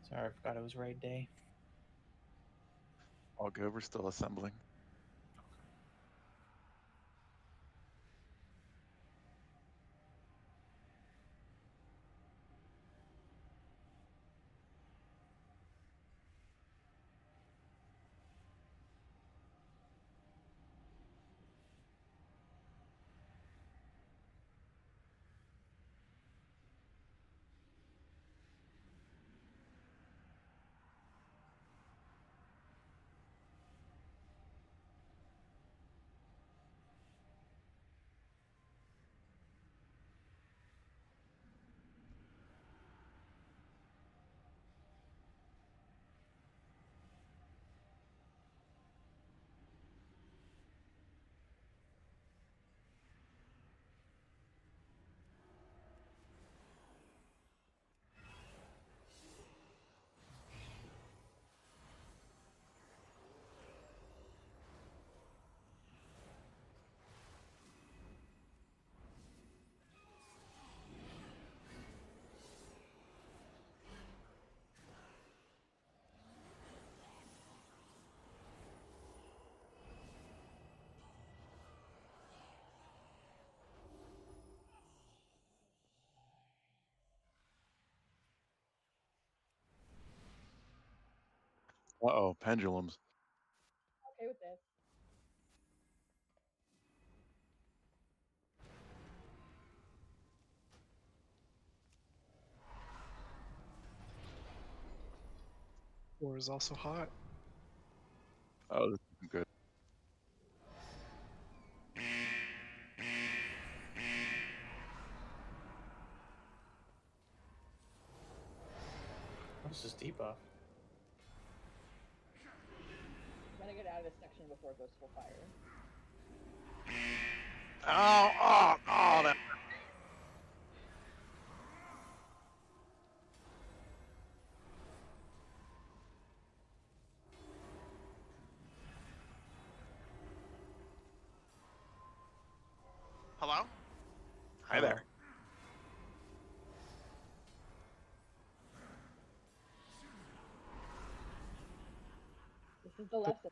Sorry, I forgot it was raid day. All good. We're still assembling. Uh-oh, pendulums. Okay with this. War is also hot. Oh, this is good. What's this debuff? Gotta get out of this section before it goes full fire. Oh, that. Hello? Hi there. This is the lesson.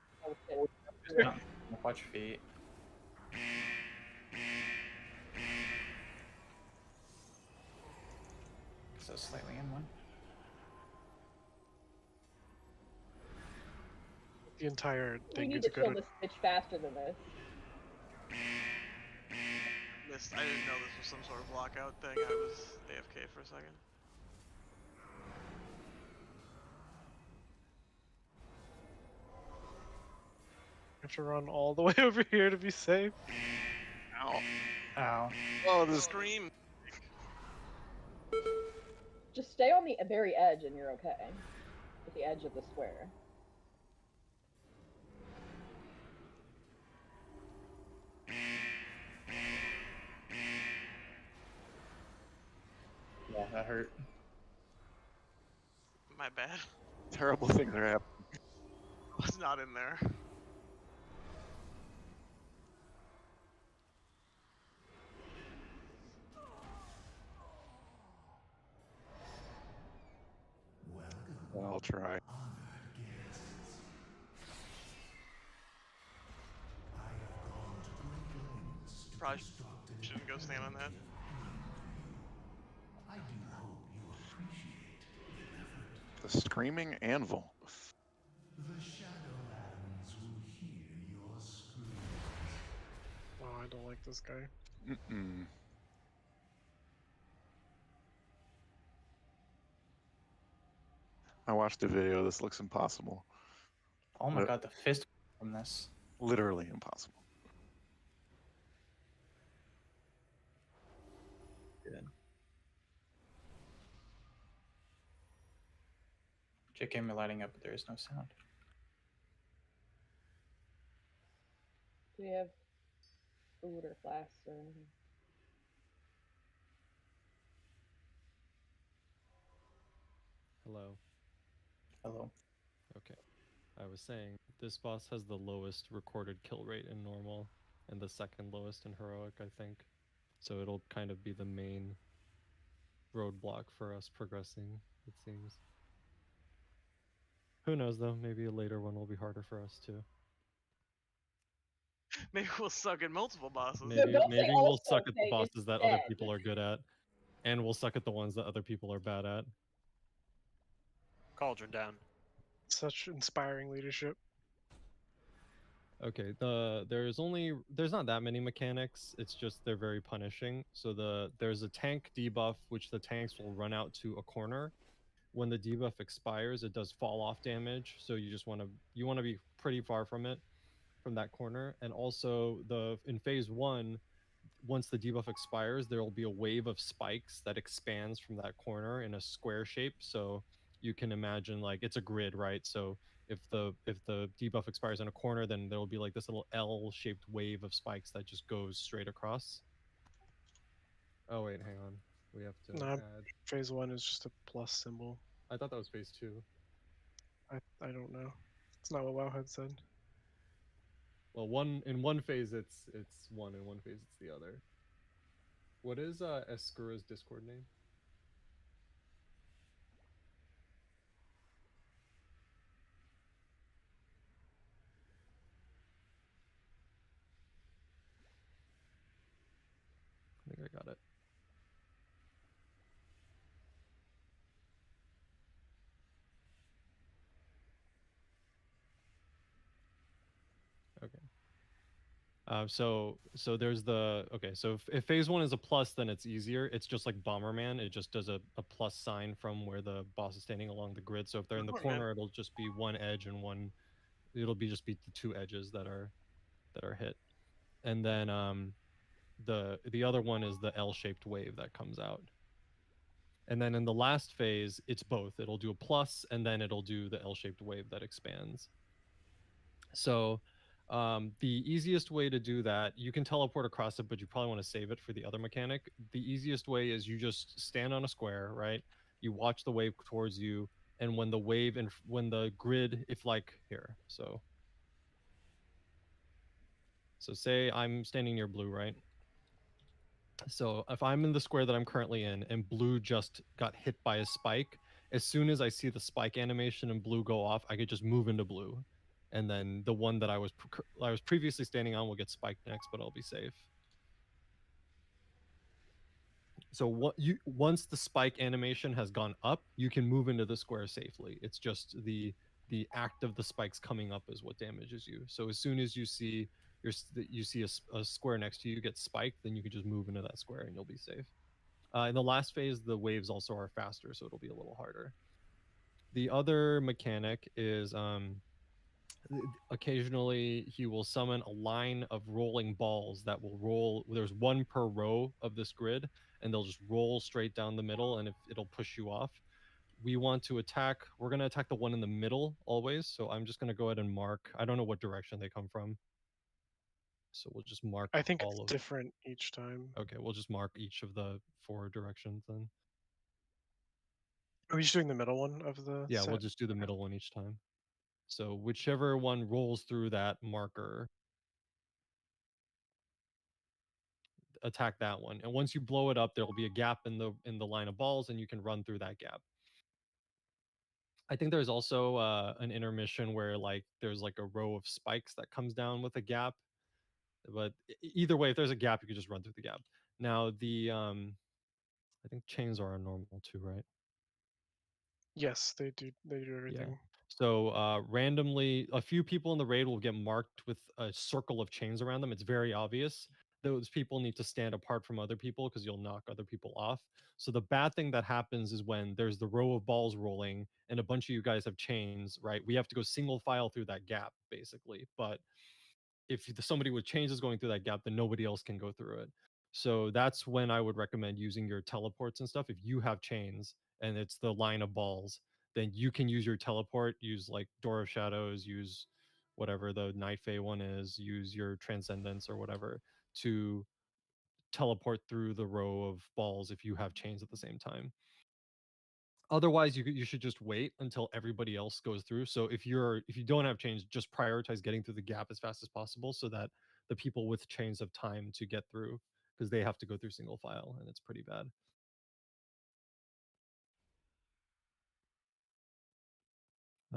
Watch your feet. So slightly in one. The entire We thing need is to a good kill one. this bitch faster than this. I didn't know this was some sort of lockout thing. I was AFK for a second. You have to run all the way over here to be safe. Ow. Ow. Oh, this. Scream! Just stay on the very edge and you're okay. At the edge of the square. Yeah, that hurt. My bad. Terrible things are happening. I was not in there. I'll try. Probably shouldn't go stand on that. The screaming anvil. Oh, I don't like this guy. Mm-mm. I watched a video. This looks impossible. Oh my god, the fist from this. Literally impossible. Good. Check camera lighting up, but there is no sound. Do we have food or flasks or anything? Hello. Hello. Okay. I was saying, this boss has the lowest recorded kill rate in normal, and the second lowest in heroic, I think. So it'll kind of be the main roadblock for us progressing, it seems. Who knows though? Maybe a later one will be harder for us too. Maybe we'll suck at multiple bosses. Maybe don't say we'll also suck at the say bosses that other instead. people are good at, and we'll suck at the ones that other people are bad at. Cauldron down. Such inspiring leadership. Okay, there's not that many mechanics. It's just they're very punishing. So there's a tank debuff which the tanks will run out to a corner. When the debuff expires, it does fall off damage. So you just want to be pretty far from it, from that corner. And also in phase 1, once the debuff expires, there will be a wave of spikes that expands from that corner in a square shape. So you can imagine like it's a grid, right? So if the debuff expires in a corner, then there will be like this little L-shaped wave of spikes that just goes straight across. Oh wait, hang on. We have to No, add. phase 1 is just a plus symbol. I thought that was phase 2. I don't know. It's not what Wowhead said. Well, in one phase it's one, in one phase it's the other. What is Eskura's Discord name? I think I got it. Okay. So there's so if phase 1 is a plus, then it's easier. It's just like Bomberman. It just does a plus sign from where the boss is standing along the grid. So if they're in the Alright. corner, it'll just be one edge and one. It'll be just be the two edges that are hit, and then the other one is the L-shaped wave that comes out. And then in the last phase, it's both. It'll do a plus, and then it'll do the L-shaped wave that expands. So the easiest way to do that, you can teleport across it, but you probably want to save it for the other mechanic. The easiest way is you just stand on a square, right? You watch the wave towards you, and when the wave and when the grid, if like here, so say I'm standing near blue, right? So if I'm in the square that I'm currently in and blue just got hit by a spike, as soon as I see the spike animation and blue go off, I could just move into blue. And then the one that I was previously standing on will get spiked next, but I'll be safe. So once the spike animation has gone up, you can move into the square safely. It's just the act of the spikes coming up is what damages you. So as soon as you see a square next to you get spiked, then you can just move into that square and you'll be safe. In the last phase, the waves also are faster, so it'll be a little harder. The other mechanic is occasionally he will summon a line of rolling balls that will roll. There's one per row of this grid, and they'll just roll straight down the middle, and it'll push you off. We want to attack. We're going to attack the one in the middle always. So I'm just going to go ahead and mark. I don't know what direction they come from. So we'll just mark I think all it's of. different each time. Okay, we'll just mark each of the 4 directions then. Are we just doing the middle one of the Yeah, set? we'll just do the middle one each time. So whichever one rolls through that marker, attack that one. And once you blow it up, there will be a gap in the line of balls, and you can run through that gap. I think there's also an intermission where like there's like a row of spikes that comes down with a gap. But either way, if there's a gap, you can just run through the gap. Now I think chains are normal too, right? Yes, they do. They do everything. Yeah. So randomly, a few people in the raid will get marked with a circle of chains around them. It's very obvious. Those people need to stand apart from other people because you'll knock other people off. So the bad thing that happens is when there's the row of balls rolling and a bunch of you guys have chains, right? We have to go single file through that gap, basically. But if somebody with chains is going through that gap, then nobody else can go through it. So that's when I would recommend using your teleports and stuff. If you have chains and it's the line of balls, then you can use your teleport, use like Door of Shadows, use whatever the Night Fae one is, use your Transcendence or whatever to teleport through the row of balls if you have chains at the same time. Otherwise, you should just wait until everybody else goes through. So if you don't have chains, just prioritize getting through the gap as fast as possible so that the people with chains have time to get through because they have to go through single file and it's pretty bad.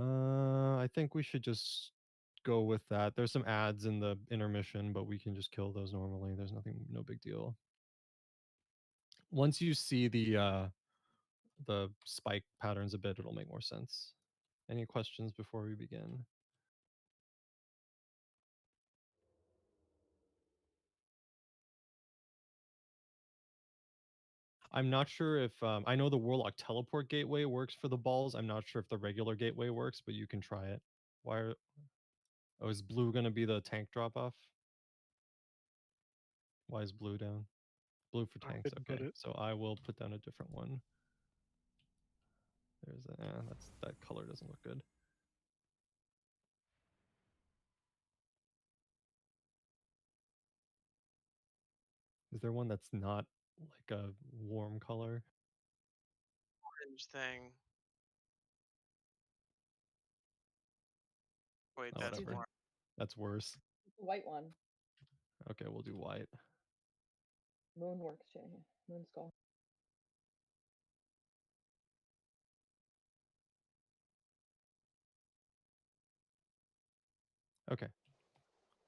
I think we should just go with that. There's some ads in the intermission, but we can just kill those normally. There's nothing, no big deal. Once you see the spike patterns a bit, it'll make more sense. Any questions before we begin? I'm not sure if I know the Warlock teleport gateway works for the balls. I'm not sure if the regular gateway works, but you can try it. Why are Oh, is blue gonna be the tank drop off? Why is blue down? Blue for I tanks. couldn't get Okay, it. so I will put down a different one. There's that color doesn't look good. Is there one that's not like a warm color? Orange thing. Wait, Oh, that's whatever. more. That's worse. The white one. Okay, we'll do white. Moon works, yeah. Moon skull. Okay,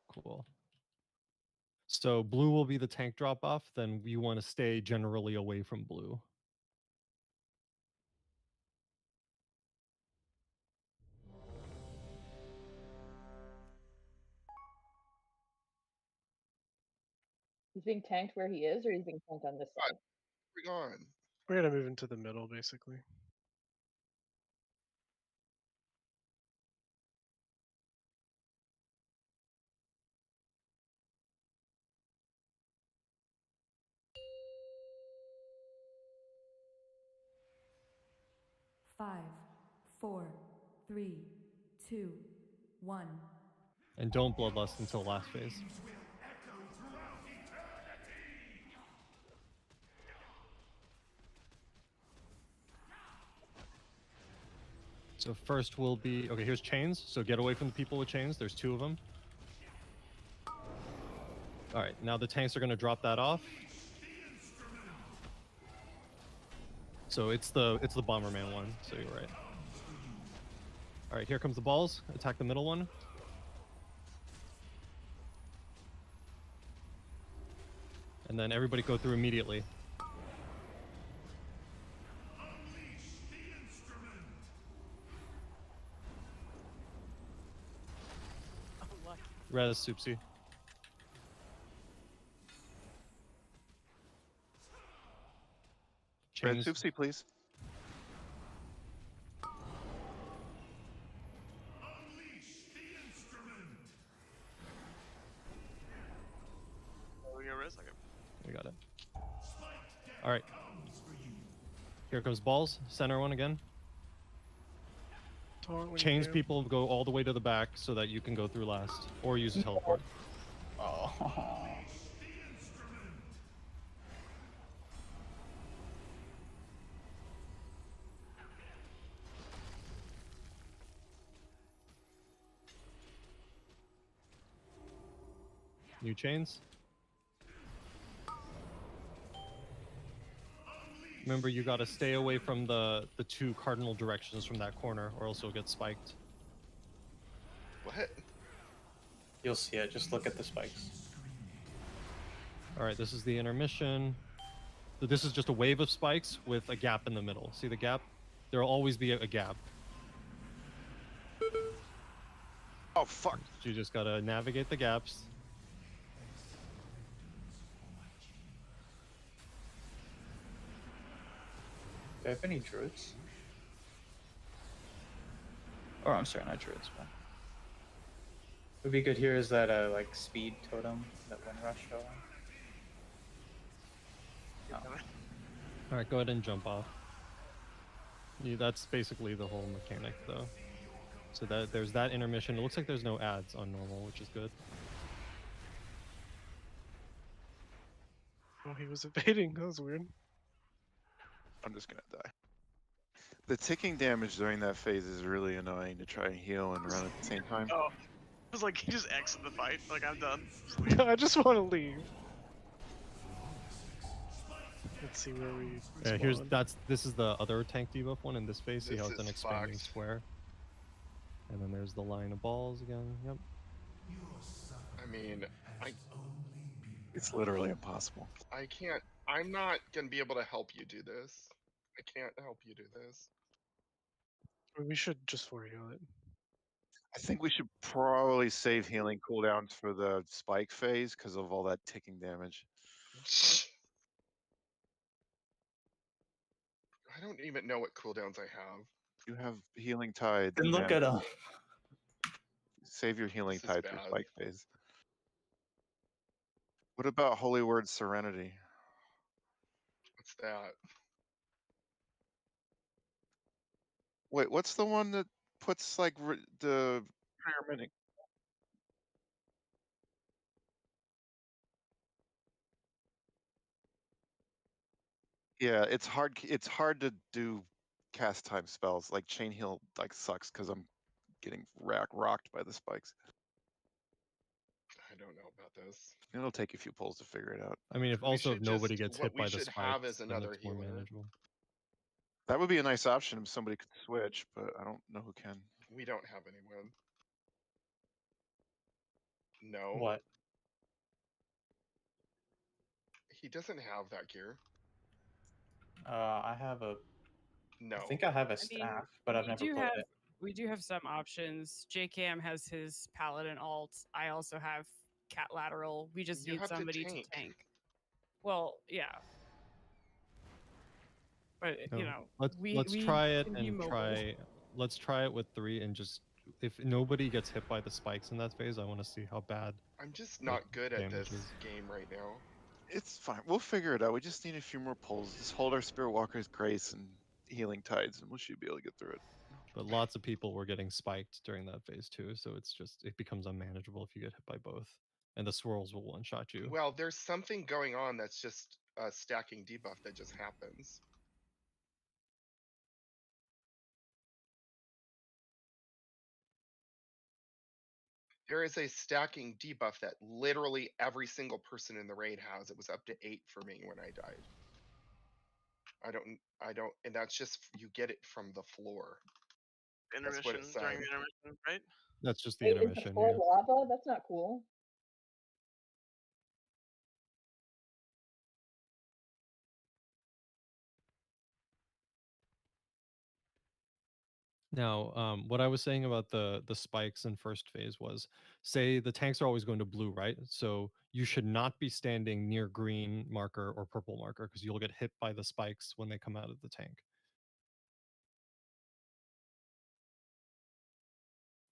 cool. So blue will be the tank drop off. Then you want to stay generally away from blue. He's being tanked where he is, or he's being tanked on this side? We're gone. We're gonna move into the middle, basically. Five, four, three, two, one. And don't bloodlust until last phase. So first will be, okay, here's chains. So get away from the people with chains. There's 2 of them. All right, now the tanks are going to drop that off. So it's the Bomberman one, so you're right. All right, here comes the balls. Attack the middle one. And then everybody go through immediately. Res, Soupsy. Red Chains. Soupsy, please. Oh, you're a second. We got it. All right. Here comes balls. Center one again. Taunt when you Chains can. people go all the way to the back so that you can go through last, or use a teleport. Oh. New chains. Remember, you gotta stay away from the 2 cardinal directions from that corner, or else you'll get spiked. What? You'll see it. Just look at the spikes. All right, this is the intermission. So this is just a wave of spikes with a gap in the middle. See the gap? There'll always be a gap. Oh, fuck. So you just gotta navigate the gaps. Do I have any druids? Oh, I'm sorry, not druids, but... What would be good here is that, like, speed totem, that wind rush totem. Oh. All right, go ahead and jump off. That's basically the whole mechanic, though. So that there's that intermission. It looks like there's no ads on normal, which is good. Oh, he was evading. That was weird. I'm just gonna die. The ticking damage during that phase is really annoying to try and heal and run at the same time. Oh, I was like, he just exited the fight. Like, I'm done. Just leave. I just want to leave. Let's see where we. Yeah, spawn. this is the other tank debuff one in this phase. See how This it's an is expanding fucked. square. And then there's the line of balls again. Yep. I mean, It's literally impossible. I can't. I'm not gonna be able to help you do this. I can't help you do this. We should just for heal it. I think we should probably save healing cooldowns for the spike phase because of all that ticking damage. I don't even know what cooldowns I have. You have healing tide. Then look at him. Save your healing This is tide for bad. spike phase. What about Holy Word Serenity? What's that? Wait, what's the one that puts like the paramedic? Yeah, it's hard. It's hard to do cast time spells. Like chain heal like sucks because I'm getting rocked by the spikes. I don't know about this. It'll take a few pulls to figure it out. I mean, if We also if should nobody just- gets what hit we by the should have spikes, is then another it's more healer. manageable. That would be a nice option if somebody could switch, but I don't know who can. We don't have anyone. No. What? He doesn't have that gear. I have a. No. I think I have a I mean, staff, but I've we never do played have it. we do have some options. JKM has his paladin alt. I also have cat lateral. We just You need have to somebody to tank. tank. Well, yeah. But you No, know, let's we try it can be and mobile. let's try it with 3 and just if nobody gets hit by the spikes in that phase, I want to see how bad. I'm just not good at this damages. game right now. It's fine. We'll figure it out. We just need a few more pulls. Just hold our Spirit Walker's Grace and healing tides, and we should be able to get through it. But lots of people were getting spiked during that phase too, so it becomes unmanageable if you get hit by both. And the swirls will one shot you. Well, there's something going on that's just a stacking debuff that just happens. There is a stacking debuff that literally every single person in the raid has. It was up to 8 for me when I died. I don't, and that's just, you get it from the floor. That's what Intermission it during said. the intermission, right? That's just the Wait, is the intermission. floor Yeah. lava? That's not cool. Now, what I was saying about the spikes in first phase was, say the tanks are always going to blue, right? So you should not be standing near green marker or purple marker because you'll get hit by the spikes when they come out of the tank.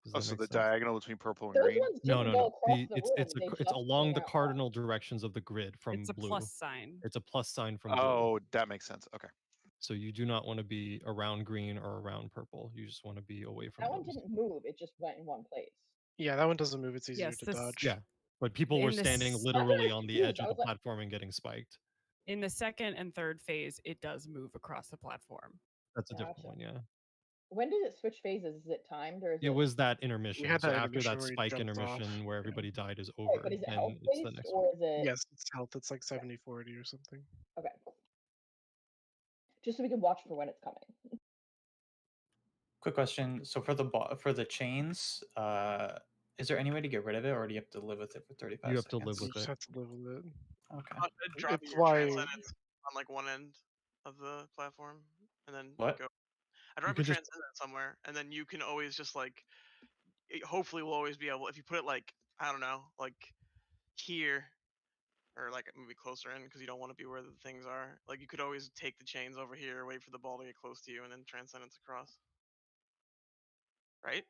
Does Oh, that so make the sense? diagonal between purple and Those green? ones No, didn't no, go no. across the room. It's They just along came the out. cardinal directions of the grid from It's a blue. plus sign. It's a plus sign from blue. Oh, that makes sense. Okay. So you do not want to be around green or around purple. You just want to be away from That one those. didn't move. It just went in one place. Yeah, that one doesn't move. It's easier Yes, to this- dodge. Yeah, but people were In this- standing That's what I literally was on the confused. edge I of the was like- platform and getting spiked. In the second and third phase, it does move across the platform. That's a different Gotcha. one, yeah. When did it switch phases? Is it timed or is It was that intermission. had So that after intermission that where he spike jumped off, intermission where yeah. everybody died is Wait, over, but is it and health it's the based next or is it? Yes, it's health. It's like 70-40 or something. Okay. Just so we can watch for when it's coming. Quick question. So for the chains, is there any way to get rid of it, or do you have to live with it for 35 You have seconds? to live You with just it. have to live with it. Okay. Drop It's your why- transcendence on like one end of the platform, and then What? go. I drop could your just- transcendence somewhere, and then you can always just like. Hopefully, we'll always be able. If you put it like I don't know, like here, or like maybe closer in, because you don't want to be where the things are. Like you could always take the chains over here, wait for the ball to get close to you, and then transcendence across. Right?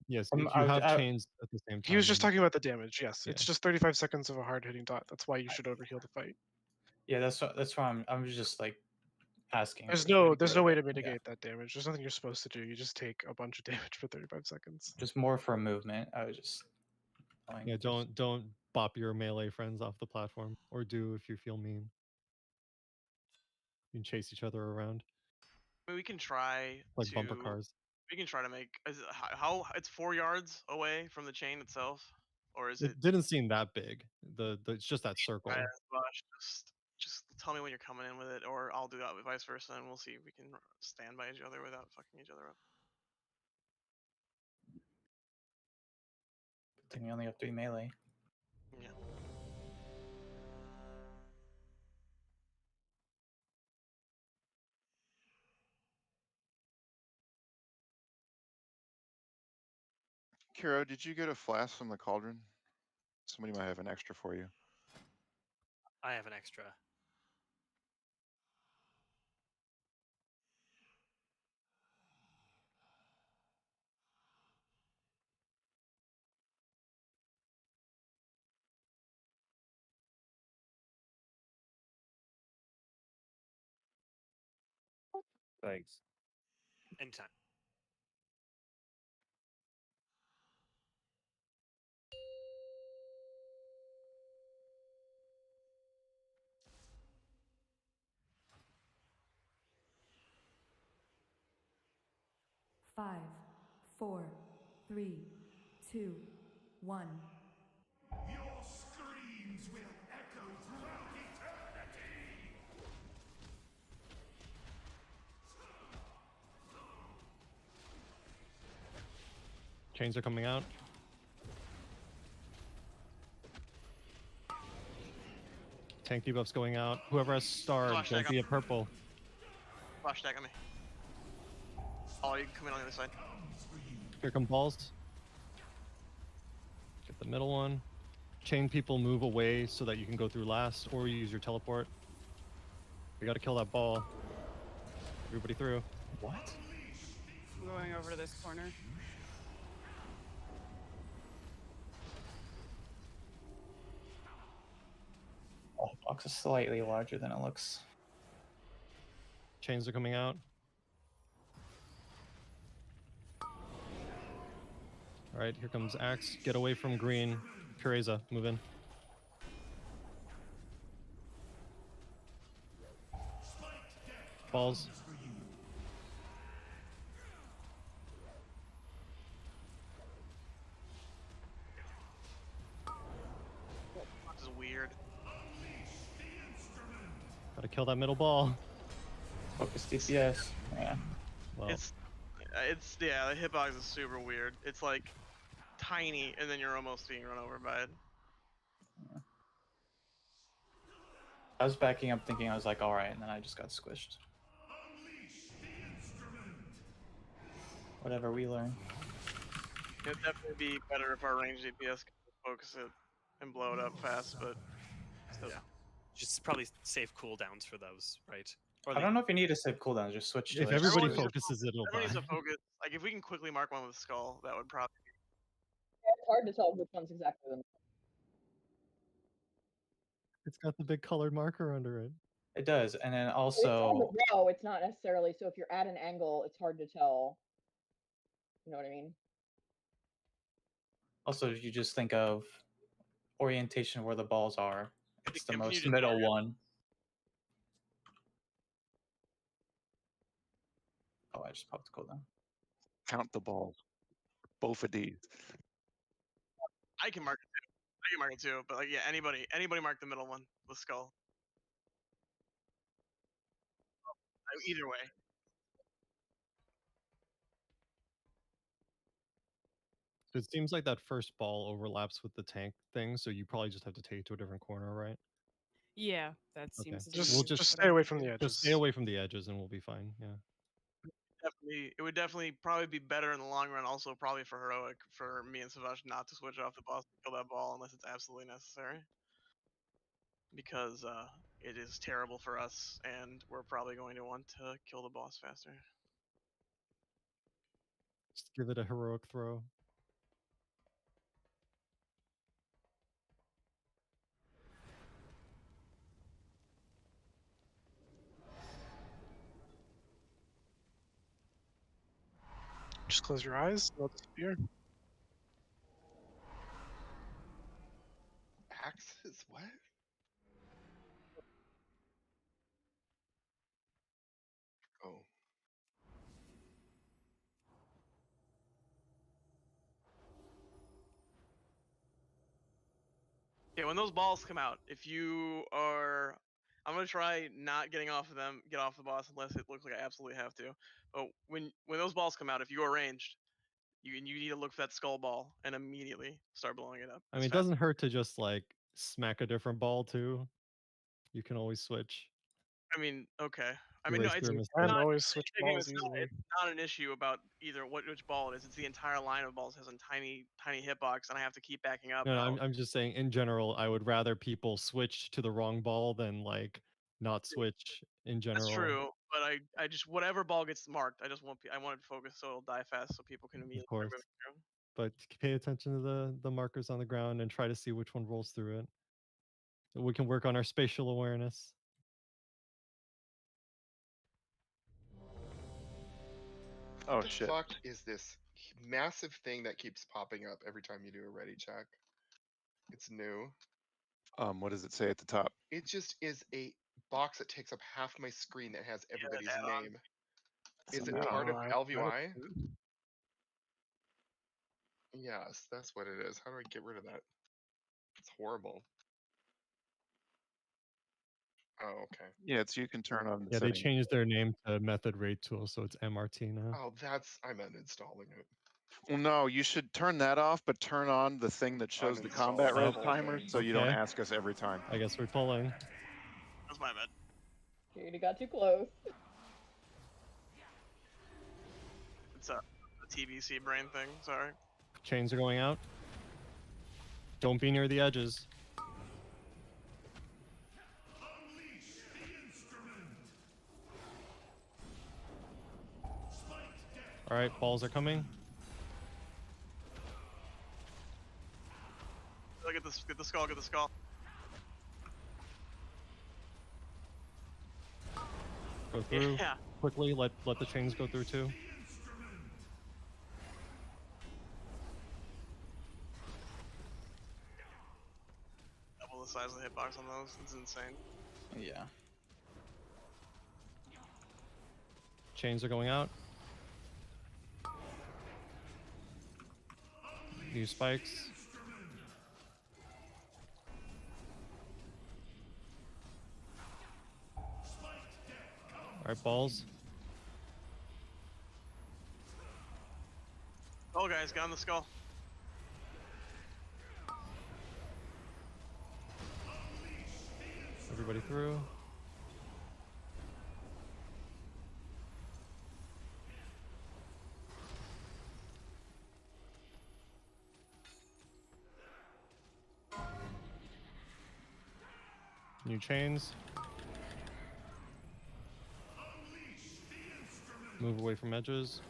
Yes, Um, if you have I- chains at the same time. He was just then- talking about the damage. Yes, it's Yeah. just 35 seconds of a hard hitting dot. That's why you should overheal the fight. Yeah, that's why I'm just like asking. There's if we can no get way rid to of it. Yeah. mitigate that damage. There's nothing you're supposed to do. You just take a bunch of damage for 35 seconds. Just more for movement. I was just. Going Yeah, just- don't bop your melee friends off the platform, or do if you feel mean. You can chase each other around I mean, we can try like to. bumper cars. We can try to make. How it's 4 yards away from the chain itself, or is it? It didn't seem that big. It's just that circle. Gosh, just tell me when you're coming in with it, or I'll do that vice versa, and we'll see if we can stand by each other without fucking each other up. Then you only have 3 melee. Yeah. Kiro, did you get a flask from the cauldron? Somebody might have an extra for you. I have an extra. Thanks. Anytime. Five, four, three, two, one. Your screams will echo throughout eternity! Chains are coming out. Tank debuff's going out. Whoever has star, Flash don't tag be on. a purple. Flash tag on me. Oh, you can come in on the other side. Here come balls. Get the middle one. Chain people move away so that you can go through last, or use your teleport. We gotta kill that ball. Everybody through. What? I'm going over to this corner. Oh, the box is slightly larger than it looks. Chains are coming out. Alright, here comes Axe. Get away from green. Pureza, move in. Balls. This is weird. Gotta kill that middle ball. Focus DPS. Yeah. Well, It's yeah, the hitbox is super weird. It's like tiny, and then you're almost being run over by it. I was backing up thinking I was like, alright, and then I just got squished. Whatever we learn. It'd definitely be better if our range DPS could focus it and blow it up fast, but still. Yeah. Just probably save cooldowns for those, right? Or I don't know if you need to save cooldowns, just switch to if it. everybody Everyone just- focuses, it'll Everyone needs die. to focus. Like if we can quickly mark one with a skull, that would probably. It's hard to tell which one's exactly the. It's got the big colored marker under it. It does, and then It's on also, the row. It's not necessarily. So if you're at an angle, it's hard to tell. You know what I mean? if you just think of orientation where the balls are, it's the Continue most to middle target. one. Oh, I just popped the cooldown. Count the balls. Both of these. I can mark it too. I can mark it too, but like yeah, anybody mark the middle one with skull. Either way. So it seems like that first ball overlaps with the tank thing, so you probably just have to take it to a different corner, right? Yeah, that Okay. seems to Just- be we'll what just I stay have away to from do. the edges. Just stay away from the edges and we'll be fine. Yeah. It would definitely probably be better in the long run. Also, probably for heroic for me and Savage not to switch off the boss to kill that ball unless it's absolutely necessary, because it is terrible for us, and we're probably going to want to kill the boss faster. Just give it a heroic throw. Just close your eyes, they'll disappear. Axes? What? Oh. Yeah, when those balls come out, if you are, I'm gonna try not getting off of them, get off the boss unless it looks like I absolutely have to. But when those balls come out, if you are ranged, You need to look for that skull ball and immediately start blowing it up. I mean, it doesn't hurt to just like smack a different ball too. You can always switch. I mean, okay. I mean, no, Erase it's your You mistake. can not. always switch Again, balls it's easily. not an issue about either which ball it is. It's the entire line of balls has a tiny hitbox, and I have to keep backing up. No, and I'm just saying in general, I would rather people switch to the wrong ball than like not switch in general. That's true, but I just whatever ball gets marked, I just want I want it to focus so it'll die fast, so people can immediately start course. moving through. But pay attention to the markers on the ground and try to see which one rolls through it. So we can work on our spatial awareness. Oh What the shit. fuck is this massive thing that keeps popping up every time you do a ready check? It's new. What does it say at the top? It just is a box that takes up half my screen that has everybody's add-on. name. It's Is an it part of add-on. LVI? Yes, that's what it is. How do I get rid of that? It's horrible. Oh, okay. Yeah, it's you can turn on the Yeah, they setting. changed their name to Method Raid Tool, so it's MRT now. Oh, I'm uninstalling it. Well, no, you should turn that off, but turn on the thing that shows the Uninstall combat the res whole timer, thing. so you don't Okay. ask us every time. I guess we're pulling. That's my bad. Katie got too close. It's a TBC brain thing. Sorry. Chains are going out. Don't be near the edges. Unleash the instrument. Spiked death. All right, balls are coming. Look at this. Get the skull. Get the skull. Go through Yeah. quickly. Let the chains go through too. Double the size of the hitbox on those. It's insane. Yeah. Chains are going out. New spikes. All right, balls. Oh, guys, got on the skull. Everybody through. New chains. Move away from edges.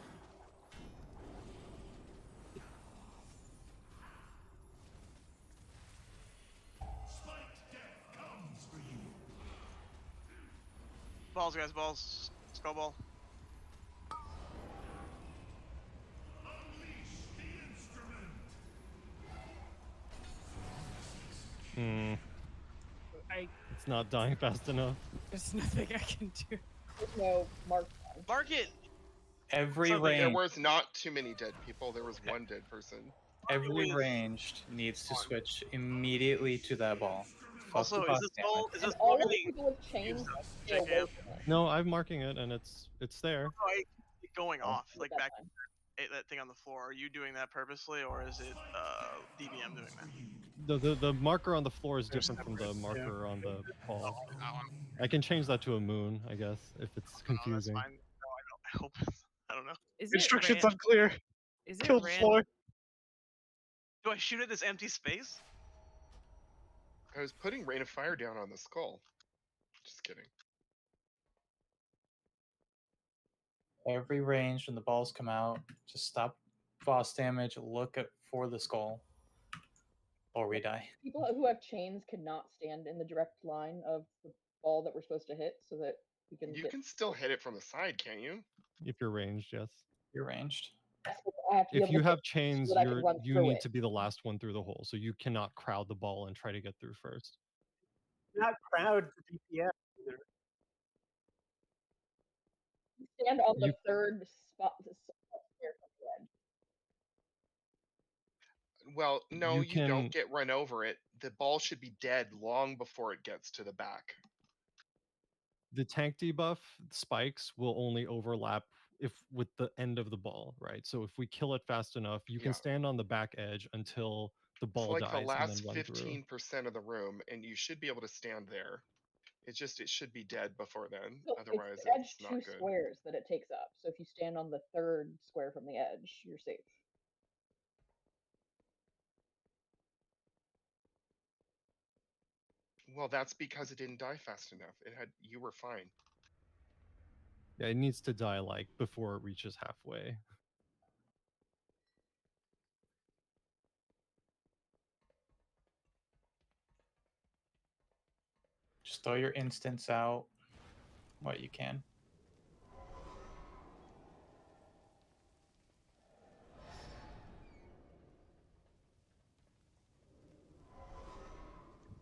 Balls, guys, balls. Skull ball. Hmm. I It's not dying fast enough. there's nothing I can do. There's no mark. Mark it. Every Something- There range, was not too many dead people. There was one dead person. every with- ranged needs to switch immediately to that ball. Fuck Also, the is this boss, damn skull? it. Is And this all skull of the getting? people with chains up, stay away JKM? from it. No, I'm marking it and it's there. Oh, I keep going off, At like that back time. that thing on the floor. Are you doing that purposely, or is it DBM doing that? The marker on the floor is They're different from the separate, yeah. marker on the Oh, ball. I'm, I can change that to a moon, I guess, if it's no, that's confusing. fine. No, I don't. I hope. I don't know. Is it Instructions ran- unclear. Is it Kill the ran- floor. Do I shoot at this empty space? I was putting Rain of Fire down on the skull. Just kidding. Every range when the balls come out, just stop boss damage, look at for the skull, or we die. People who have chains cannot stand in the direct line of the ball that we're supposed to hit, so that we can You get. can still hit it from the side, can't you? If you're ranged, yes. You're ranged. I have to be If able you to have hit chains, so that I can run you through need it. to be the last one through the hole, so you cannot crowd the ball and try to get through first. Not crowd the DPS either. Stand on the You- third spot. Square from the edge. Well, no, You you don't can- get run over it. The ball should be dead long before it gets to the back. The tank debuff spikes will only overlap if with the end of the ball, right? So if we kill it fast enough, you Yeah. can stand on the back edge until the It's ball like dies the and last then run through. 15% of the room, and you should be able to stand there. It's just it should be dead before then. So Otherwise, it's the edge it's not 2 good. squares that it takes up. So if you stand on the 3rd square from the edge, you're safe. Well, that's because it didn't die fast enough. You were fine. Yeah, it needs to die like before it reaches halfway. Just throw your instants out what you can.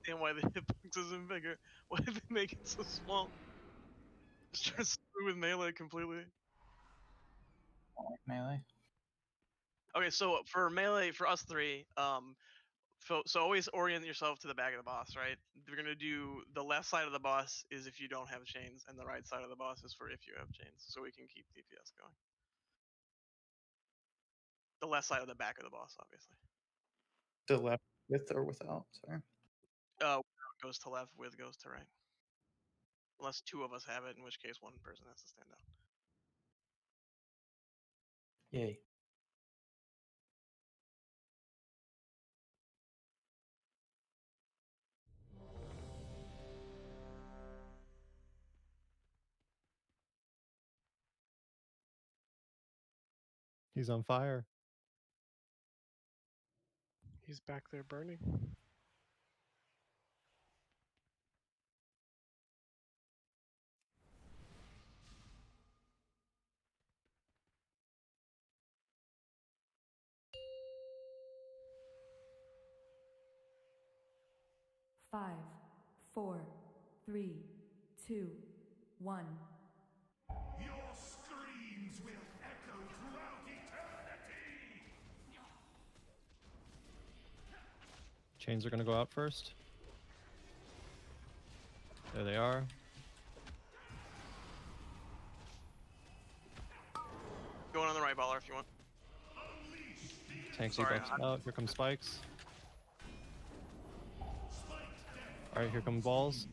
And why the hitbox isn't bigger? Why did they make it so small? Just trying to screw with melee completely. I don't like melee. Okay, so for melee, for us three, so always orient yourself to the back of the boss, right? We're gonna do the left side of the boss is if you don't have chains, and the right side of the boss is for if you have chains, so we can keep DPS going. The left side of the back of the boss, obviously. The left with or without, sorry. Goes to left, with goes to right. Unless two of us have it, in which case one person has to stand out. Yay. He's on fire. He's back there burning. Five, 4, 3, 2, 1. Your screams will echo throughout eternity! Chains are gonna go out first. There they are. Going on the right, baller, if you want. Tanksy Sorry, bucks out. Here comes spikes. Alright, here come balls.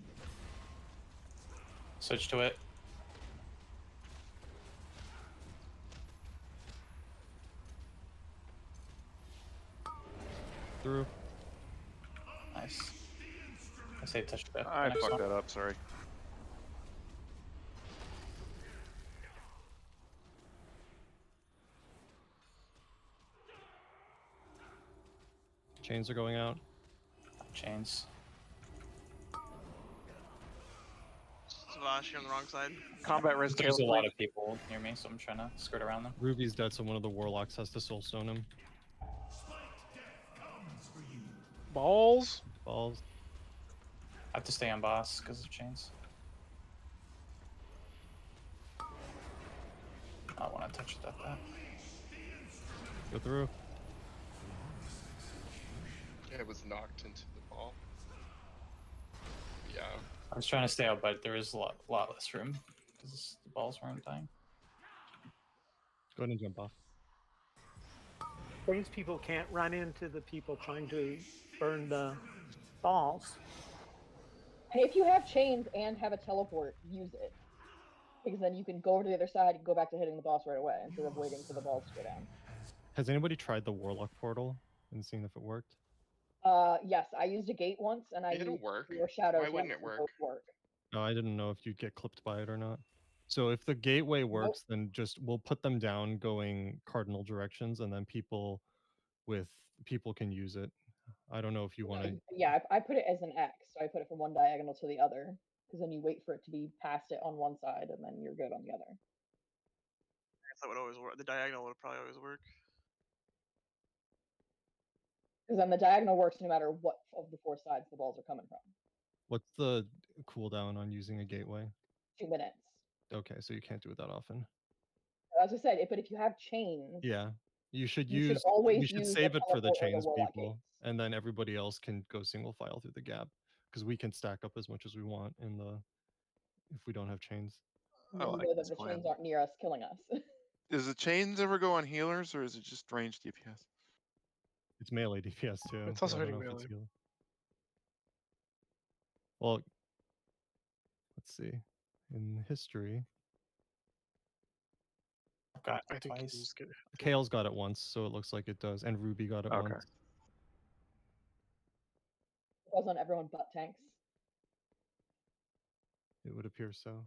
Switch to it. Through. Nice. I say touch it. I fucked that up. Sorry. Chains are going out. Chains. Savash, you're on the wrong side. Combat res There's a tail lot blade. of people near me, so I'm trying to skirt around them. Ruby's dead, so one of the warlocks has to soulstone him. Balls. Balls. I have to stay on boss because of chains. I want to touch it at that. Go through. It was knocked into the ball. Yeah. I was trying to stay out, but there is a lot less room because the balls weren't dying. Go ahead and jump off. These people can't run into the people trying to burn the balls. And if you have chains and have a teleport, use it. Because then you can go over to the other side and go back to hitting the boss right away instead of waiting for the balls to go down. Has anybody tried the warlock portal and seen if it worked? Yes, I used a gate once and I It'll used work. your shadows Why wouldn't once, it and work? both work. No, I didn't know if you'd get clipped by it or not. So if the gateway works, then just we'll put them down going cardinal directions, and then people can use it. I don't know if you want to. Yeah, I put it as an X, so I put it from one diagonal to the other, because then you wait for it to be past it on one side, and then you're good on the other. I guess that would always work. The diagonal would probably always work. Because then the diagonal works no matter what of the 4 sides the balls are coming from. What's the cooldown on using a gateway? 2 minutes. Okay, so you can't do it that often. As I said, but if you have chains, Yeah, you should You should use. always We should use save the it for the teleport or the chains warlock people, gates. and then everybody else can go single file through the gap because we can stack up as much as we want in the if we don't have chains. I you like know this that the plan. chains aren't near us killing us. Does the chains ever go on healers, or is it just range DPS? It's melee DPS too. It's but also I don't hitting know if it's melee. healer. Well, let's see. In history, I've got I it think twice. he's good. Kale's got it once, so it looks like it does, and Ruby got it Okay. once. It goes on everyone but tanks. It would appear so.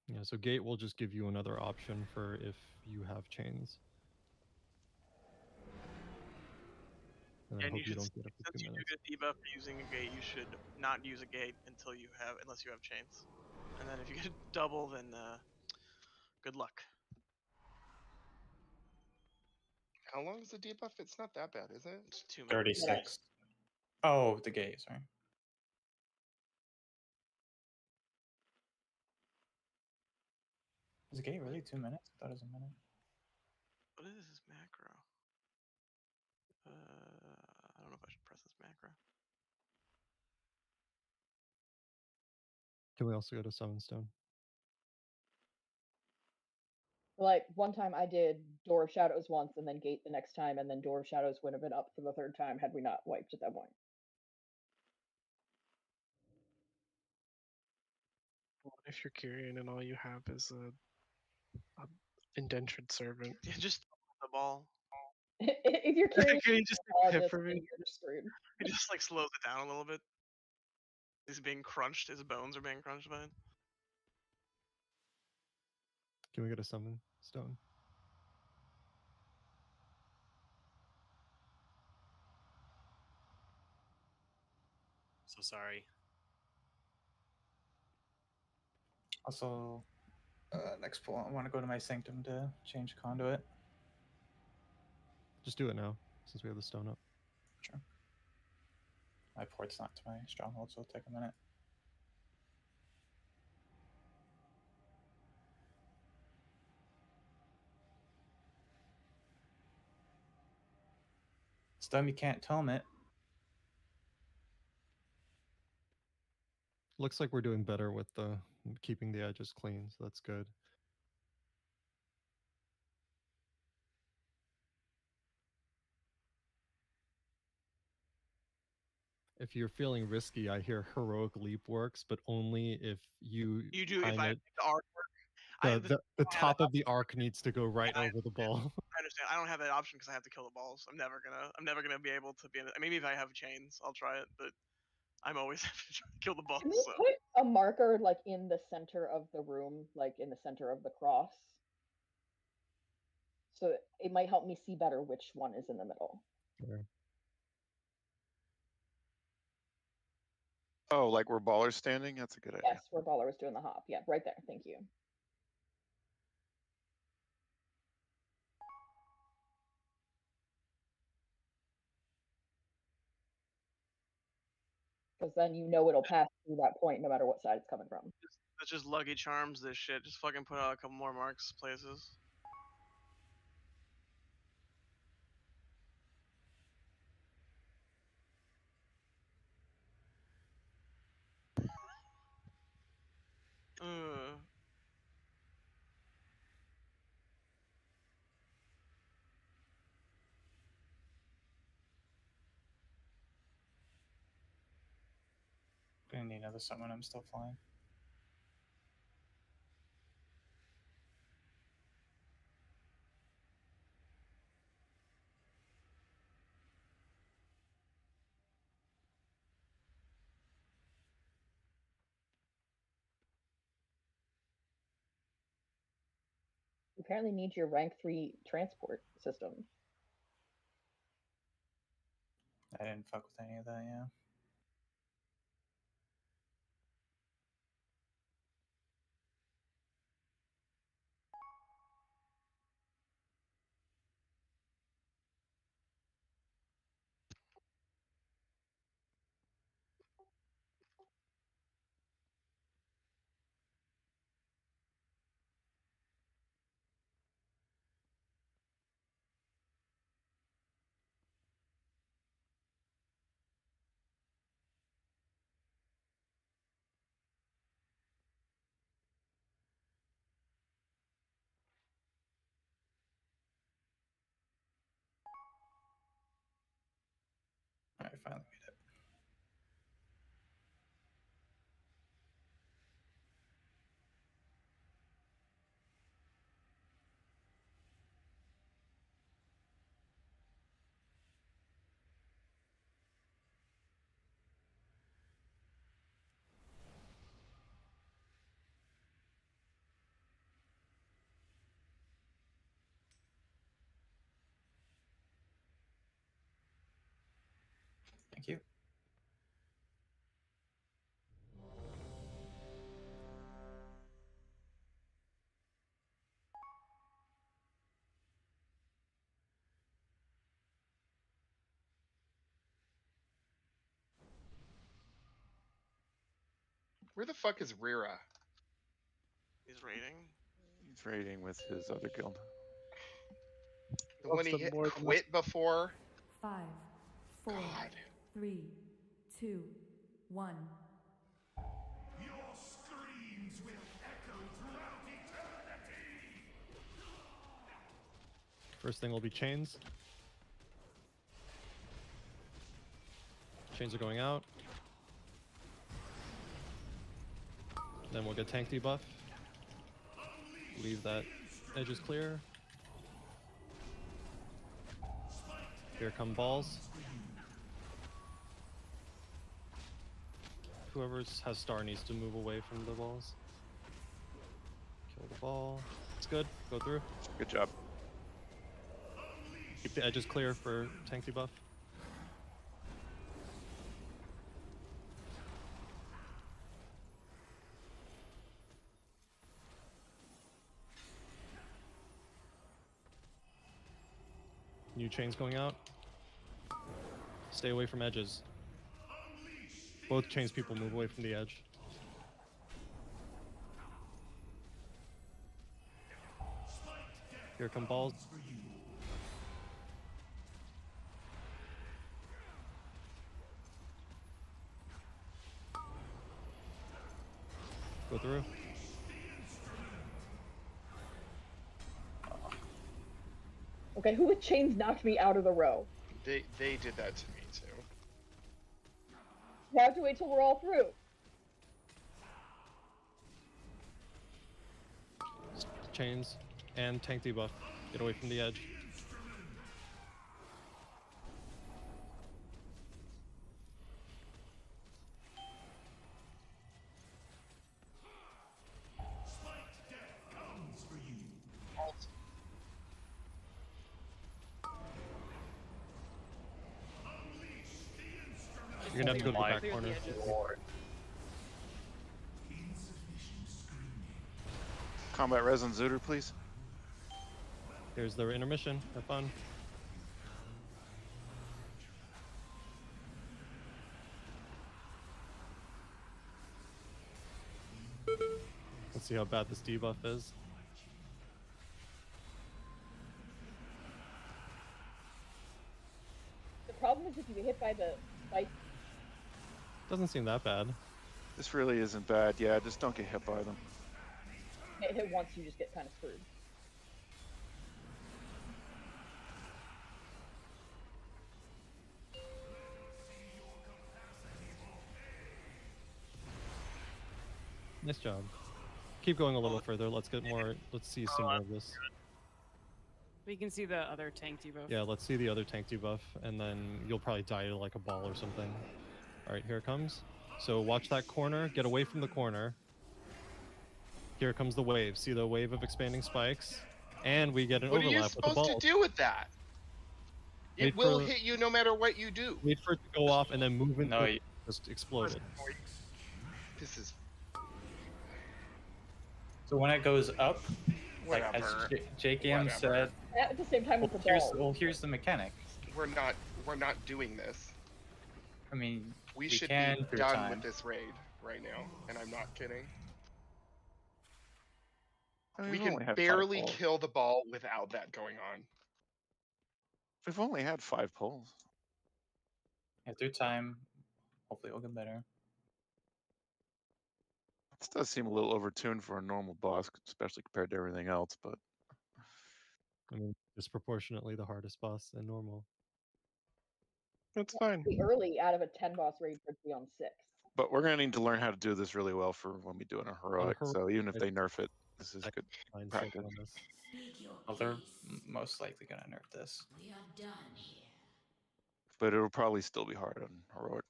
Yeah, so gate will just give you another option for if you have chains. And I And hope you you should, don't get up to 2 since you do minutes. get a debuff for using a gate, you should not use a gate until you have, unless you have chains. And then if you get a double, then good luck. How long is the debuff? It's not that bad, is it? It's 2 minutes. 36. Oh, the gate, sorry. Is the gate really 2 minutes? I thought it was a minute. What is this macro? I don't know if I should press this macro. Can we also go to Summon Stone? Like one time I did Door of Shadows once and then Gate the next time, and then Door of Shadows would have been up for the third time had we not wiped at that point. What if you're Kyrian and all you have is a indentured servant? Yeah, just the ball. If you're curious, Can you just take a hit from me? you're screwed. It just like slows it down a little bit. He's being crunched. His bones are being crunched by it. Can we get a Summon Stone? So sorry. Also, next pull, I want to go to my Sanctum to change conduit. Just do it now, since we have the stone up. Sure. My port's not to my stronghold, so it'll take a minute. This time you can't tome it. Looks like we're doing better with the keeping the edges clean, so that's good. If you're feeling risky, I hear heroic leap works, but only if you You do if time I it. the arc work. The top of the arc needs to go right over the ball. I understand. I don't have that option because I have to kill the balls. I'm never gonna be able to be in it. Maybe if I have chains, I'll try it, but I'm always having to try to kill the balls. Can we So. put a marker like in the center of the room, like in the center of the cross? So it might help me see better which one is in the middle. Sure. Oh, like where Baller's standing? That's a good idea. Yes, where Baller was doing the hop. Yeah, right there. Thank you. Because then you know it'll pass through that point no matter what side it's coming from. It's just lucky charms. This shit. Just fucking put out a couple more marks places. Gonna need another summon. I'm still flying. You apparently need your rank 3 transport system. I didn't fuck with any of that, yeah. finally made it. Thank you. Where the fuck is Rira? He's raiding. He's raiding with his other guild. The one he hit quit before? 5, 4, God. 3, 2, 1. Your screams will echo throughout eternity! First thing will be chains. Chains are going out. Then we'll get tank debuff. Leave that edges clear. Here come balls. Whoever has star needs to move away from the balls. Kill the ball. It's good. Go through. Good job. Keep the edges clear for tank debuff. New chains going out. Stay away from edges. Both chains people move away from the edge. Here come balls. Go through. Okay, who with chains knocked me out of the row? They did that to me too. You have to wait till we're all through. Chains and tank debuff. Get away from the edge. You're gonna have to go to the back corner. Combat res on Zooter, please. Here's the intermission. Have fun. Let's see how bad this debuff is. The problem is if you get hit by the spike. Doesn't seem that bad. This really isn't bad. Yeah, just don't get hit by them. Get hit once, you just get kind of screwed. Nice job. Keep going a little further. Let's get more. Let's see some more of this. We can see the other tank debuff. Yeah, let's see the other tank debuff, and then you'll probably die to like a ball or something. All right, here it comes. So watch that corner. Get away from the corner. Here comes the wave. See the wave of expanding spikes, and we get an What are overlap you with the supposed ball. to do with that? It Wait will for- hit you no matter what you do. Wait for it to go off and then move into No, it. Just explode it. This is So when it goes up, like as whatever. JKM said, Whatever. At the same time with the ball. here's the mechanic. We're not doing this. I mean, We we should can be through done time. with this raid right now, and I'm not kidding. I mean, We we've only can had 5 barely pulls. kill the ball without that going on. We've only had 5 pulls. Yeah, through time, hopefully it'll get better. This does seem a little overtuned for a normal boss, especially compared to everything else, but I mean, disproportionately the hardest boss than normal. That's fine. Be early out of a 10 boss raid for it to be on 6. But we're gonna need to learn how to do this really well for when we do it in a heroic. So even if they nerf it, this is good practice. Well, they're most likely gonna nerf this. We are done here. But it'll probably still be hard on heroic.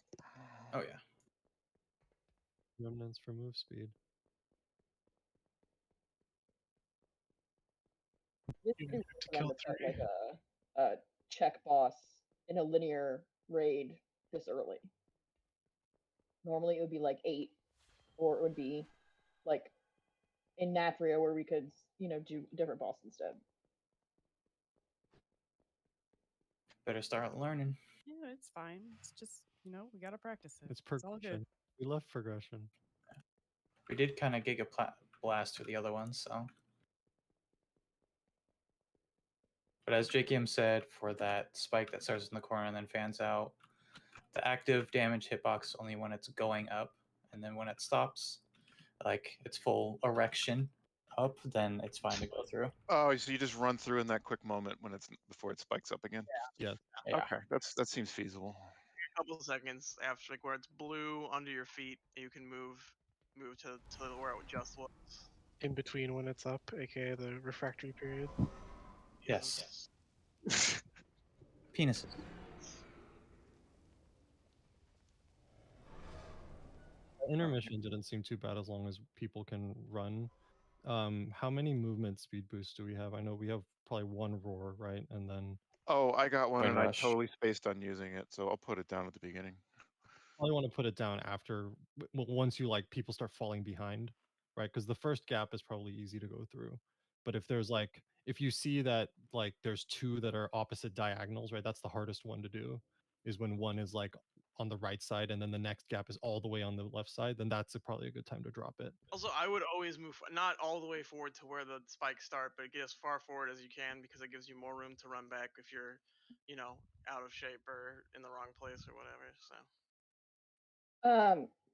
Oh yeah. Remnants for move speed. This You is have to for them kill to put 3. like a check boss in a linear raid this early. Normally it would be like 8, or it would be like in Nathria where we could, you know, do a different boss instead. Better start learning. Yeah, it's fine. It's just, you know, we gotta practice it. It's all good. progression. We love progression. We did kind of Giga Blast for the other ones, so. But as JKM said, for that spike that starts in the corner and then fans out, the active damage hitbox only when it's going up, and then when it stops, like its full erection up, then it's fine to go through. Oh, so you just run through in that quick moment when it's before it spikes up again? Yeah. Okay, that seems feasible. A couple of seconds after, like where it's blue under your feet, you can move to where it just was. In between when it's up, aka the refractory period. Yes. Penises. Intermission didn't seem too bad as long as people can run. How many movement speed boosts do we have? I know we have probably 1 roar, right? And then Oh, I got one Wind and I Rush. totally spaced on using it, so I'll put it down at the beginning. probably want to put it down after once you like people start falling behind, right? Because the first gap is probably easy to go through. But if there's like if you see that like there's 2 that are opposite diagonals, right? That's the hardest one to do, is when one is like on the right side and then the next gap is all the way on the left side, then that's probably a good time to drop it. Also, I would always move not all the way forward to where the spikes start, but get as far forward as you can because it gives you more room to run back if you're, you know, out of shape or in the wrong place or whatever. So.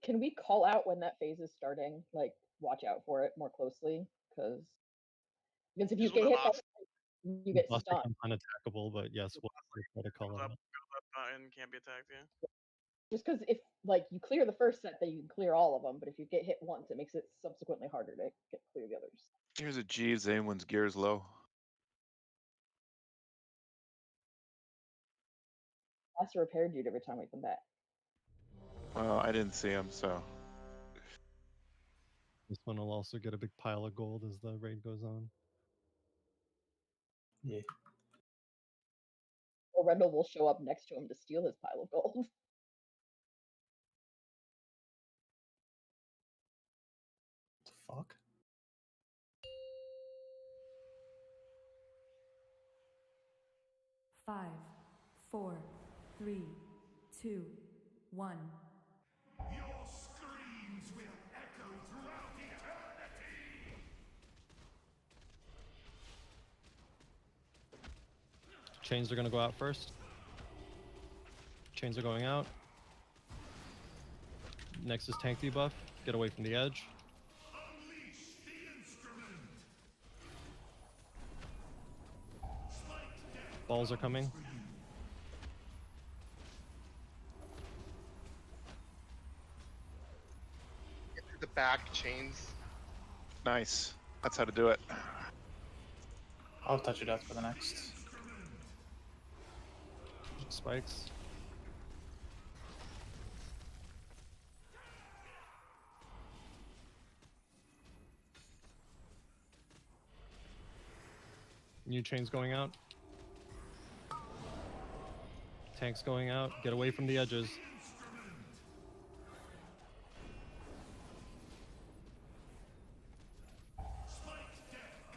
Can we call out when that phase is starting? Like, watch out for it more closely, because if you Just when get the hit, by boss it, you get Boss stunned. becomes unattackable, but yes, we'll try to call goes it up, out. and can't be attacked, yeah. Just because if like you clear the first set, then you can clear all of them. But if you get hit once, it makes it subsequently harder to get clear the others. Here's a Jeeves, anyone's gears low. Has to repair dude every time we come back. Well, I didn't see him, so. This one will also get a big pile of gold as the raid goes on. Yeah. Or Rendell will show up next to him to steal his pile of gold. What the fuck? Five, 4, 3, 2, 1. Your screams will echo throughout eternity! Chains are going to go out first. Chains are going out. Next is tank debuff. Get away from the edge. Unleash the instrument! Balls are coming. Get to the back chains. Nice. That's how to do it. I'll touch it up for the next. Spikes. New chains going out. Tanks going out. Get away from the edges.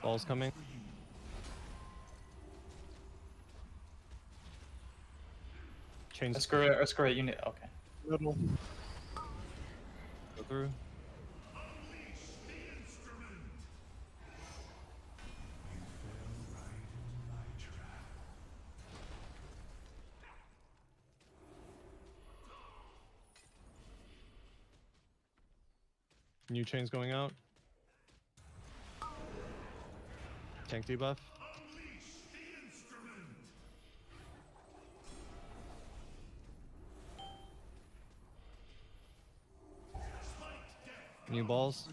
Balls coming. Chains Escort unit. Okay. Middle. go through. New chains going out. Tank debuff. New balls.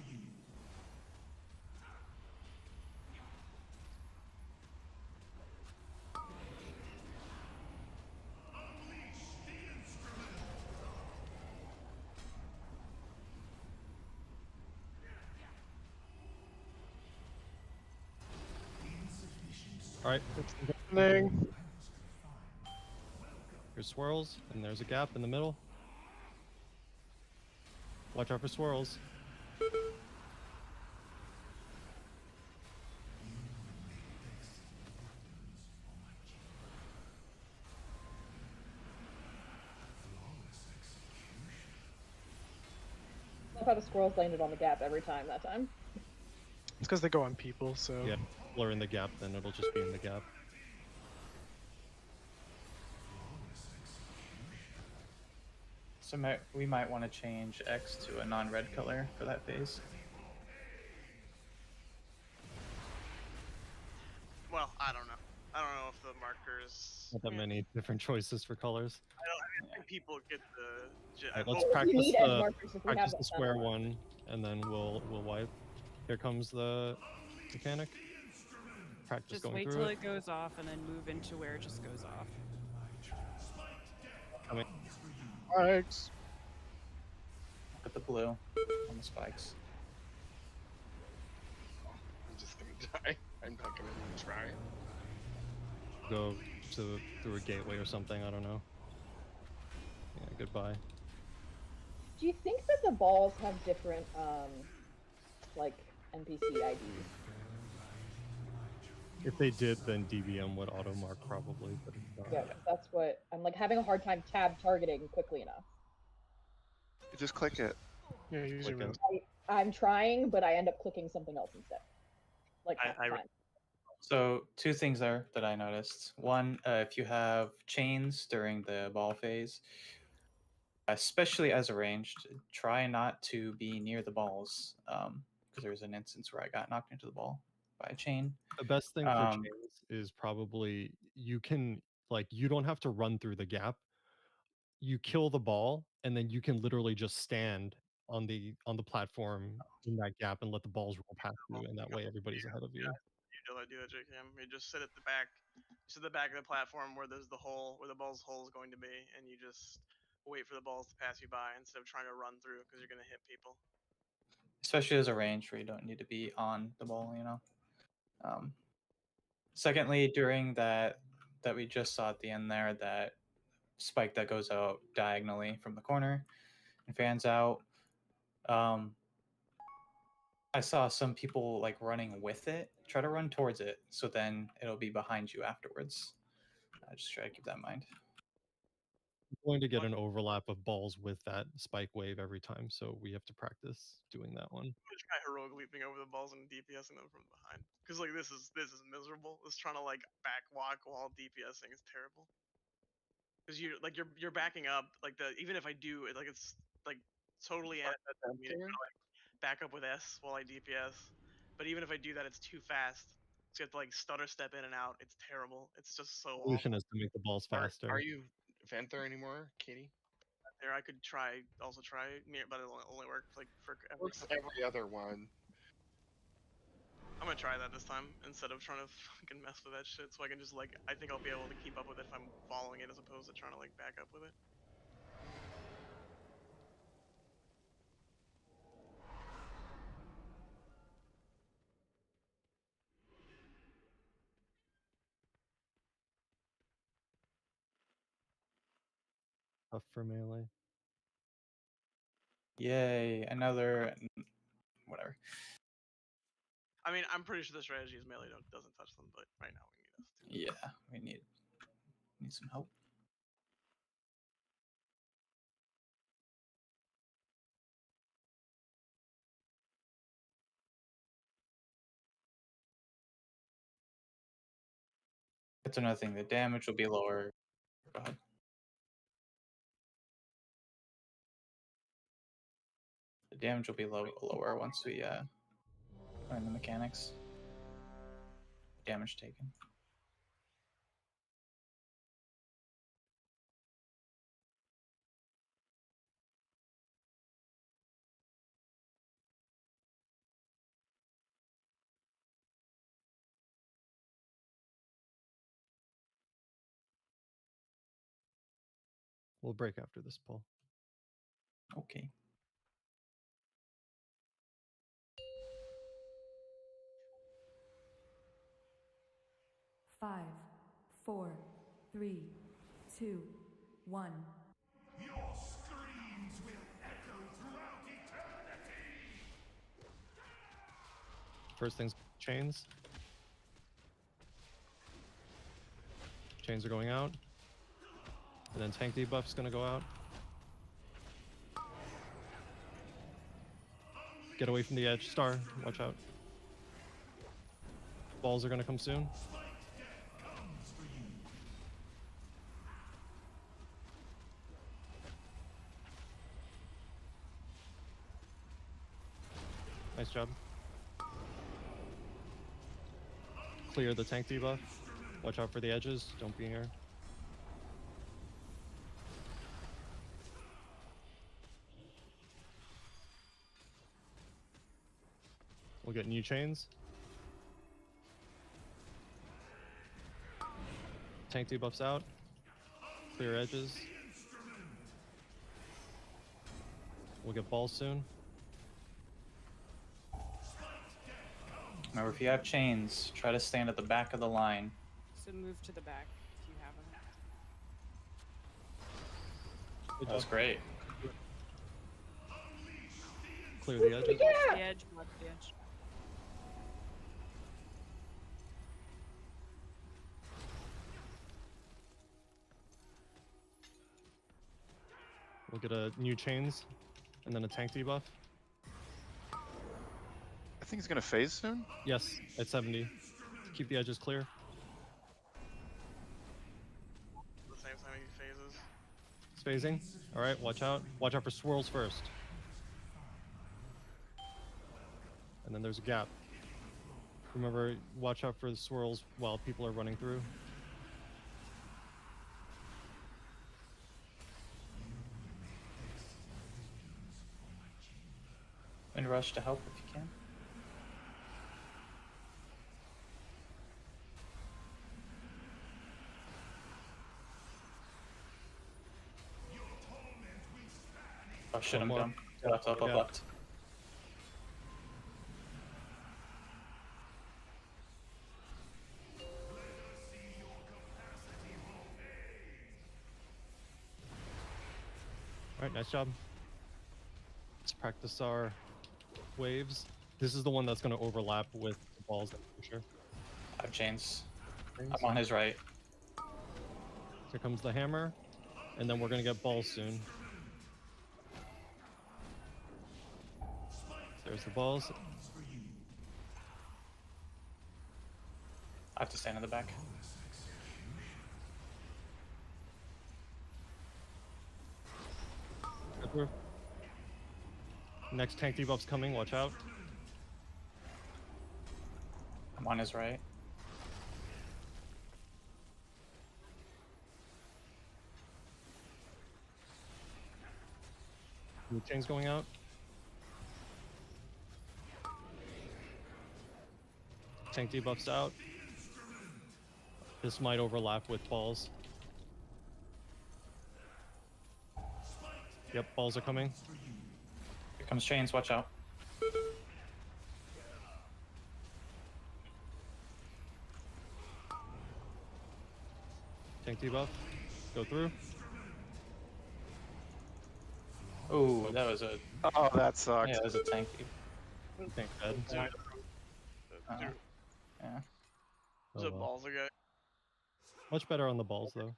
All right. Happening. Here's swirls, and there's a gap in the middle. Watch out for swirls. Love how the squirrels landed on the gap every time that time. It's because they go on people, so Yeah, people are in the gap, then it'll just be in the gap. So we might want to change X to a non-red color for that phase. Well, I don't know. I don't know if the markers. Not that many different choices for colors. I think people get the. All right, let's You practice need edge the markers if we have practice them the set square up. one, and then we'll wipe. Here comes the mechanic. Practice Just going wait through till it. it goes off and then move into where it just goes off. Coming. Spikes. Put the blue on the spikes. I'm just gonna die. I'm not gonna even try. Go through a gateway or something. I don't know. Yeah. Goodbye. Do you think that the balls have different, like, NPC IDs? If they did, then DBM would auto mark probably, but it's not. Yeah, 'cause that's what I'm like having a hard time tab targeting quickly enough. You just click it. Yeah, use your Like mouse. I'm trying, but I end up clicking something else instead. Like half the time. So two things there that I noticed. One, if you have chains during the ball phase, especially as arranged, try not to be near the balls. Because there was an instance where I got knocked into the ball by a chain. The best thing for Um, chains is probably you can you don't have to run through the gap. You kill the ball, and then you can literally just stand on the platform in that gap and let the balls roll past you, and that way everybody's ahead of you. You do that, JKM. You just sit at the back, sit at the back of the platform where there's the hole, where the ball's hole is going to be, and you just wait for the balls to pass you by instead of trying to run through because you're gonna hit people. especially as a range where you don't need to be on the ball, you know. Secondly, during that we just saw at the end there, that spike that goes out diagonally from the corner and fans out. I saw some people like running with it. Try to run towards it, so then it'll be behind you afterwards. Just try to keep that in mind. We're going to get an overlap of balls with that spike wave every time, so we have to practice doing that one. I'm gonna try heroic leaping over the balls and DPSing them from behind. Cause like this is miserable. This trying to like back walk while DPSing is terrible. Cause you're backing up like even if I do it, like it's like totally me to like back up with S while I DPS. But even if I do that, it's too fast. So you have to like stutter step in and out. It's terrible. It's just so Solution awful. is to make the balls faster. Are you Vanther anymore, Katie? There, I could also try near, but it'll only work like for every. Works every other one. I'm gonna try that this time instead of trying to fucking mess with that shit. So I can just like, I think I'll be able to keep up with it if I'm following it as opposed to trying to like back up with it. Tough for melee. Yay, another whatever. I mean, I'm pretty sure the strategy is melee doesn't touch them, but right now we need us to. Yeah, we need some help. That's another thing. The damage will be lower. Go ahead. The damage will be lower once we learn the mechanics. Damage taken. We'll break after this, Paul. Okay. Five, four, three, two, one. Your screams will echo throughout eternity! First thing's chains. Chains are going out. And then tank debuff's gonna go out. Get away from the edge. Star, watch out. Balls are gonna come soon. Nice job. Clear the tank debuff. Watch out for the edges. Don't be here. We'll get new chains. Tank debuffs out. Clear edges. We'll get balls soon. Remember, if you have chains, try to stand at the back of the line. So move to the back if you have them. That was great. Clear the edges. The edge, block the edge. We'll get a new chains and then a tank debuff. I think he's gonna phase soon. Yes, at 70. Keep the edges clear. The same time he phases. It's phasing. Alright, watch out. Watch out for swirls first. And then there's a gap. Remember, watch out for the swirls while people are running through. And rush to help if you can. Oh shit, I'm One more. dumb. Left, up, Yeah. left. Alright, nice job. Let's practice our waves. This is the one that's going to overlap with the balls, for sure. I have chains. I'm on his right. Here comes the hammer, and then we're going to get balls soon. There's the balls. I have to stand in the back. Go through. Next tank debuff's coming, watch out. I'm on his right. New chains going out. Tank debuffs out. This might overlap with balls. Yep, balls are coming. Here comes chains, watch out. Tank debuff. Go through. Oh, that was a Oh, that sucked. yeah, that was a tank. Tank dead. Yeah. Oh, The well. balls are good. Much better on the balls though.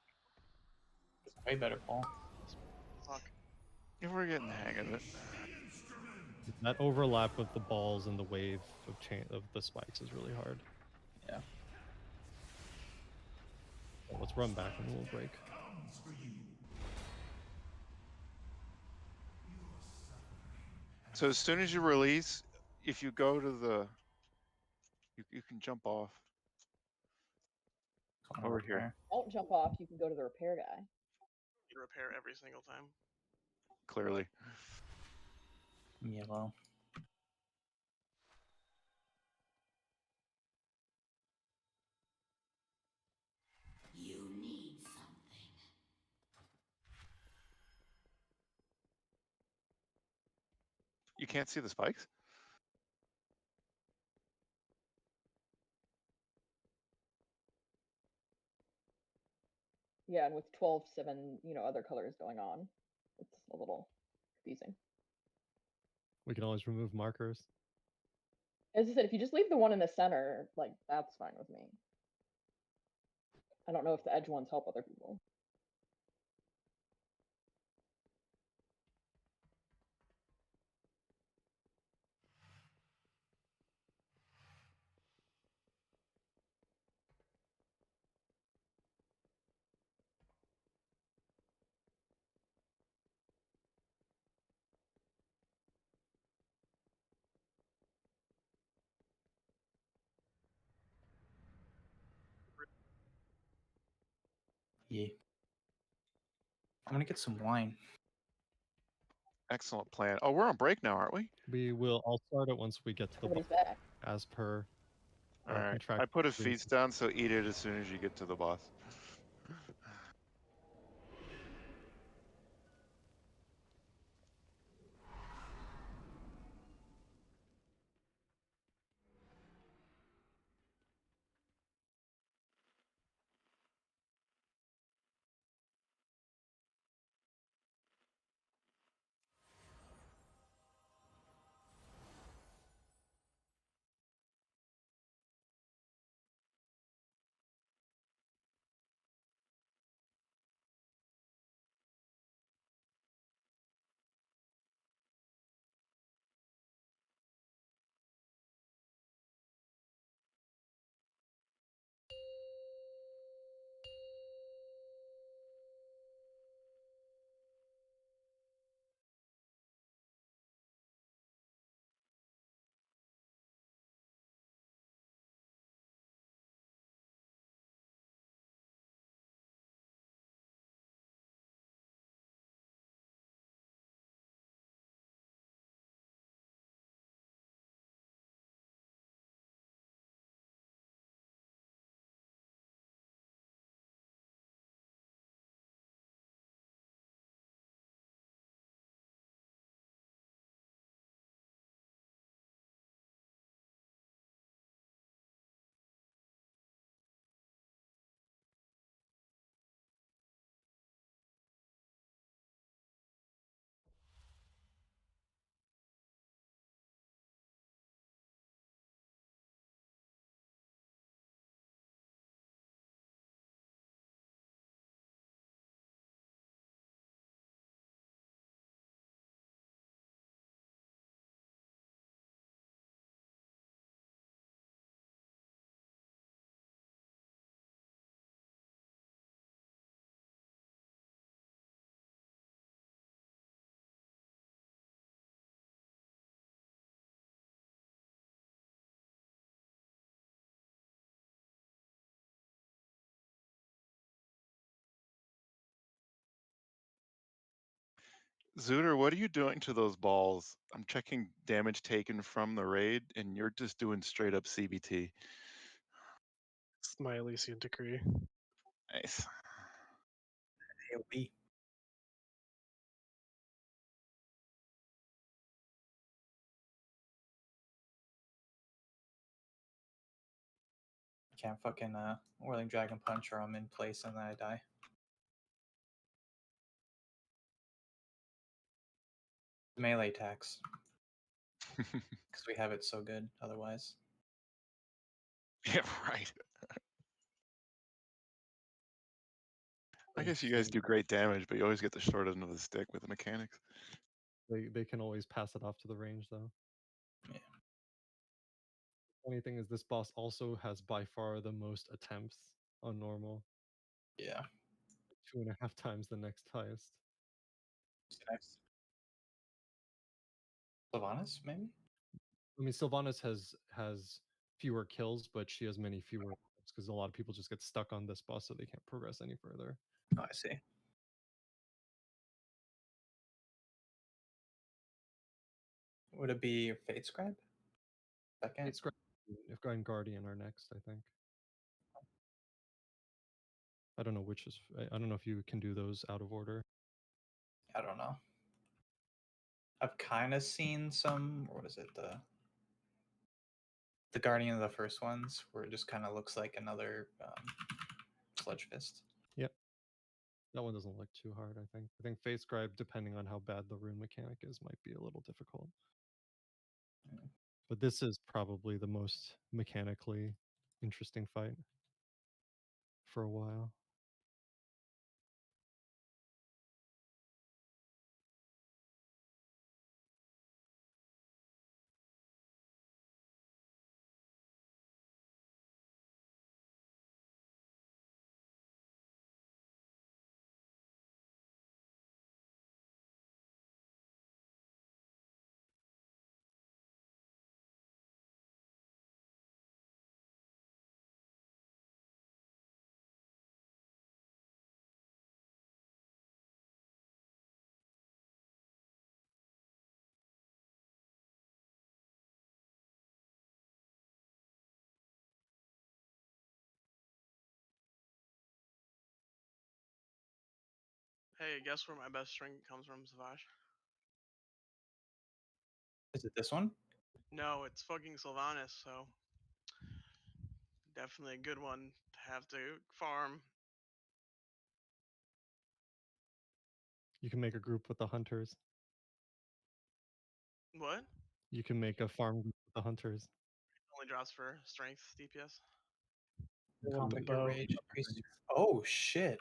Way better, Paul. Fuck. Yeah, we're getting the hang of it. That overlap with the balls and the wave of of the spikes is really hard. Yeah. Well, let's run back and we'll break. So as soon as you release, if you go to the, you can jump off. Going Over here. there. Don't jump off. You can go to the repair guy. You repair every single time. Clearly. Yellow. You need something. You can't see the spikes? Yeah, and with 12-7, other colors going on, it's a little confusing. We can always remove markers. As I said, if you just leave the one in the center, like, that's fine with me. I don't know if the edge ones help other people. Yeah. I'm gonna get some wine. Excellent plan. Oh, we're on break now, aren't we? We will. I'll start it once we get to the Everybody's boss, back. as per All our right. contract. I put a feast down, so eat it as soon as you get to the boss. Zooter, what are you doing to those balls? I'm checking damage taken from the raid, and you're just doing straight up CBT. It's my Elysian decree. Nice. AoE. I can't fucking Whirling Dragon Punch or I'm in place and then I die. Melee attacks. Because we have it so good otherwise. Yeah, right. I guess you guys do great damage, but you always get the short end of the stick with the mechanics. They can always pass it off to the range, though. Yeah. Funny thing is, this boss also has by far the most attempts on normal. Yeah. 2.5 times the next highest. Next. Sylvanas, maybe? I mean, Sylvanas has fewer kills, but she has many fewer because a lot of people just get stuck on this boss, so they can't progress any further. Oh, I see. Would it be your Fate Scribe? Second? It's great. If and Guardian are next, I think. I don't know which is. I don't know if you can do those out of order. I don't know. I've kind of seen some. What is it? The Guardian of the first ones, where it just kind of looks like another Sludge Fist. Yep. That one doesn't look too hard, I think. I think Face Scribe, depending on how bad the rune mechanic is, might be a little difficult. Mm. But this is probably the most mechanically interesting fight for a while. Hey, guess where my best trinket comes from, Savage? Is it this one? No, it's fucking Sylvanas, so definitely a good one to have to farm. You can make a group with the hunters. What? You can make a farm group with the hunters. Only drops for strength DPS. They want the Combat your bow. rage. Increase. Oh shit!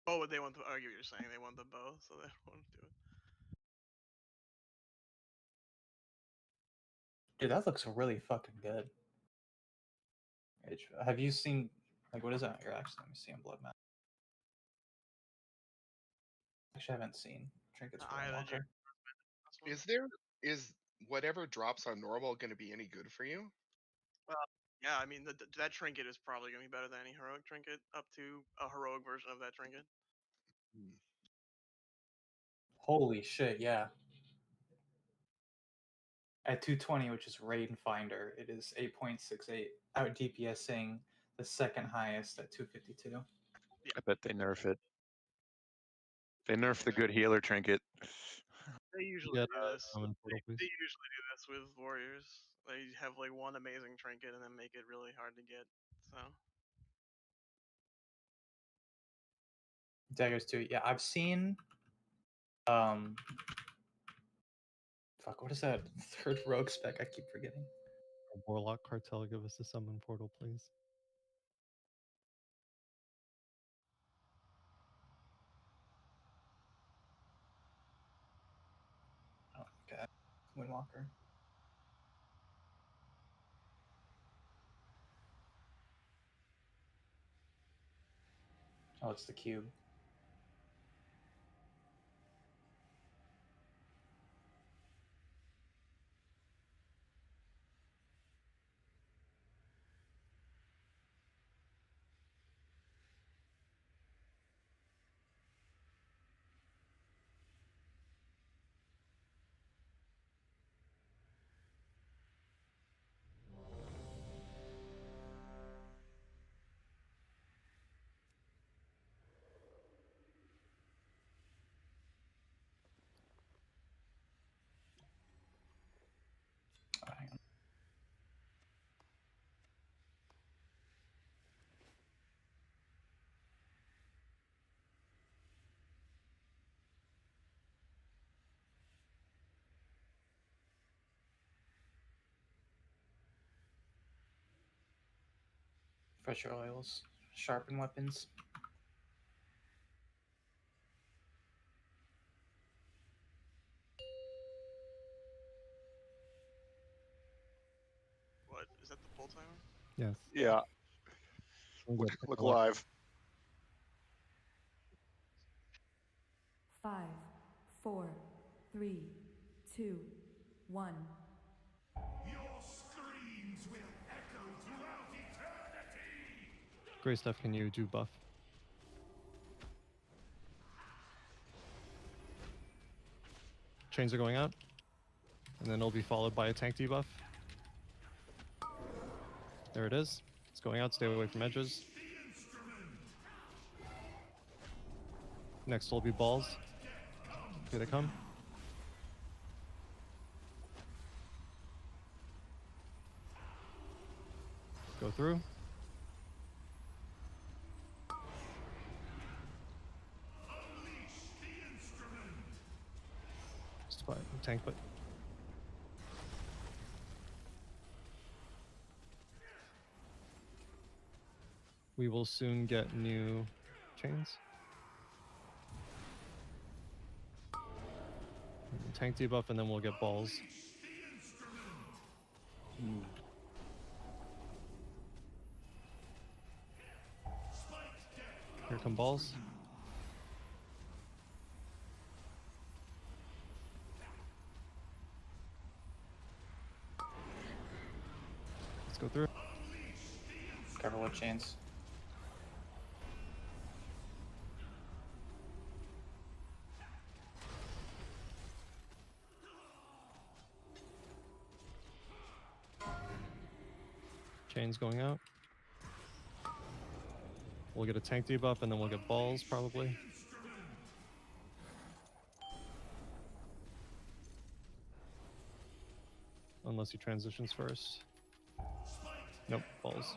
Oh, but they want the. I get what you're saying. They want the bow, so they don't want to do it. Dude, that looks really fucking good. Have you seen, like, what is that? You're actually, let me see on Blood Map. Actually, I haven't seen trinkets for Eye of the Walker. Is whatever drops on normal going to be any good for you? Yeah, I mean that trinket is probably gonna be better than any heroic trinket, up to a heroic version of that trinket. Hmm. Holy shit! Yeah. At 220, which is Raid and Finder, it is 8.68, out DPSing the second highest at 252. I bet they nerf it. They nerf the good healer trinket. They usually Get do this. summon portal, They please. usually do this with warriors. They have like one amazing trinket and then make it really hard to get. So Daggers too. Yeah, I've seen. Fuck, what is that third rogue spec? I keep forgetting. Warlock Cartel, give us a summon portal, please. Oh, okay. Windwalker. Oh, it's the cube. Oh, hang on. Fresher oils, sharpen weapons. what is that the pull timer? Yes. Yeah, We'll get look a lot. live. 5, 4, 3, 2, 1. Your screams will echo throughout eternity! Great stuff. Can you do buff? Chains are going out. And then it'll be followed by a tank debuff. There it is. It's going out. Stay away from edges. Next will be balls. Here they come. Go through. Spot, tank foot. We will soon get new chains. Tank debuff, and then we'll get balls. Here come balls. Let's go through. Careful with chains. Chains going out. We'll get a tank debuff, and then we'll get balls, probably. Unless he transitions first. Nope, balls.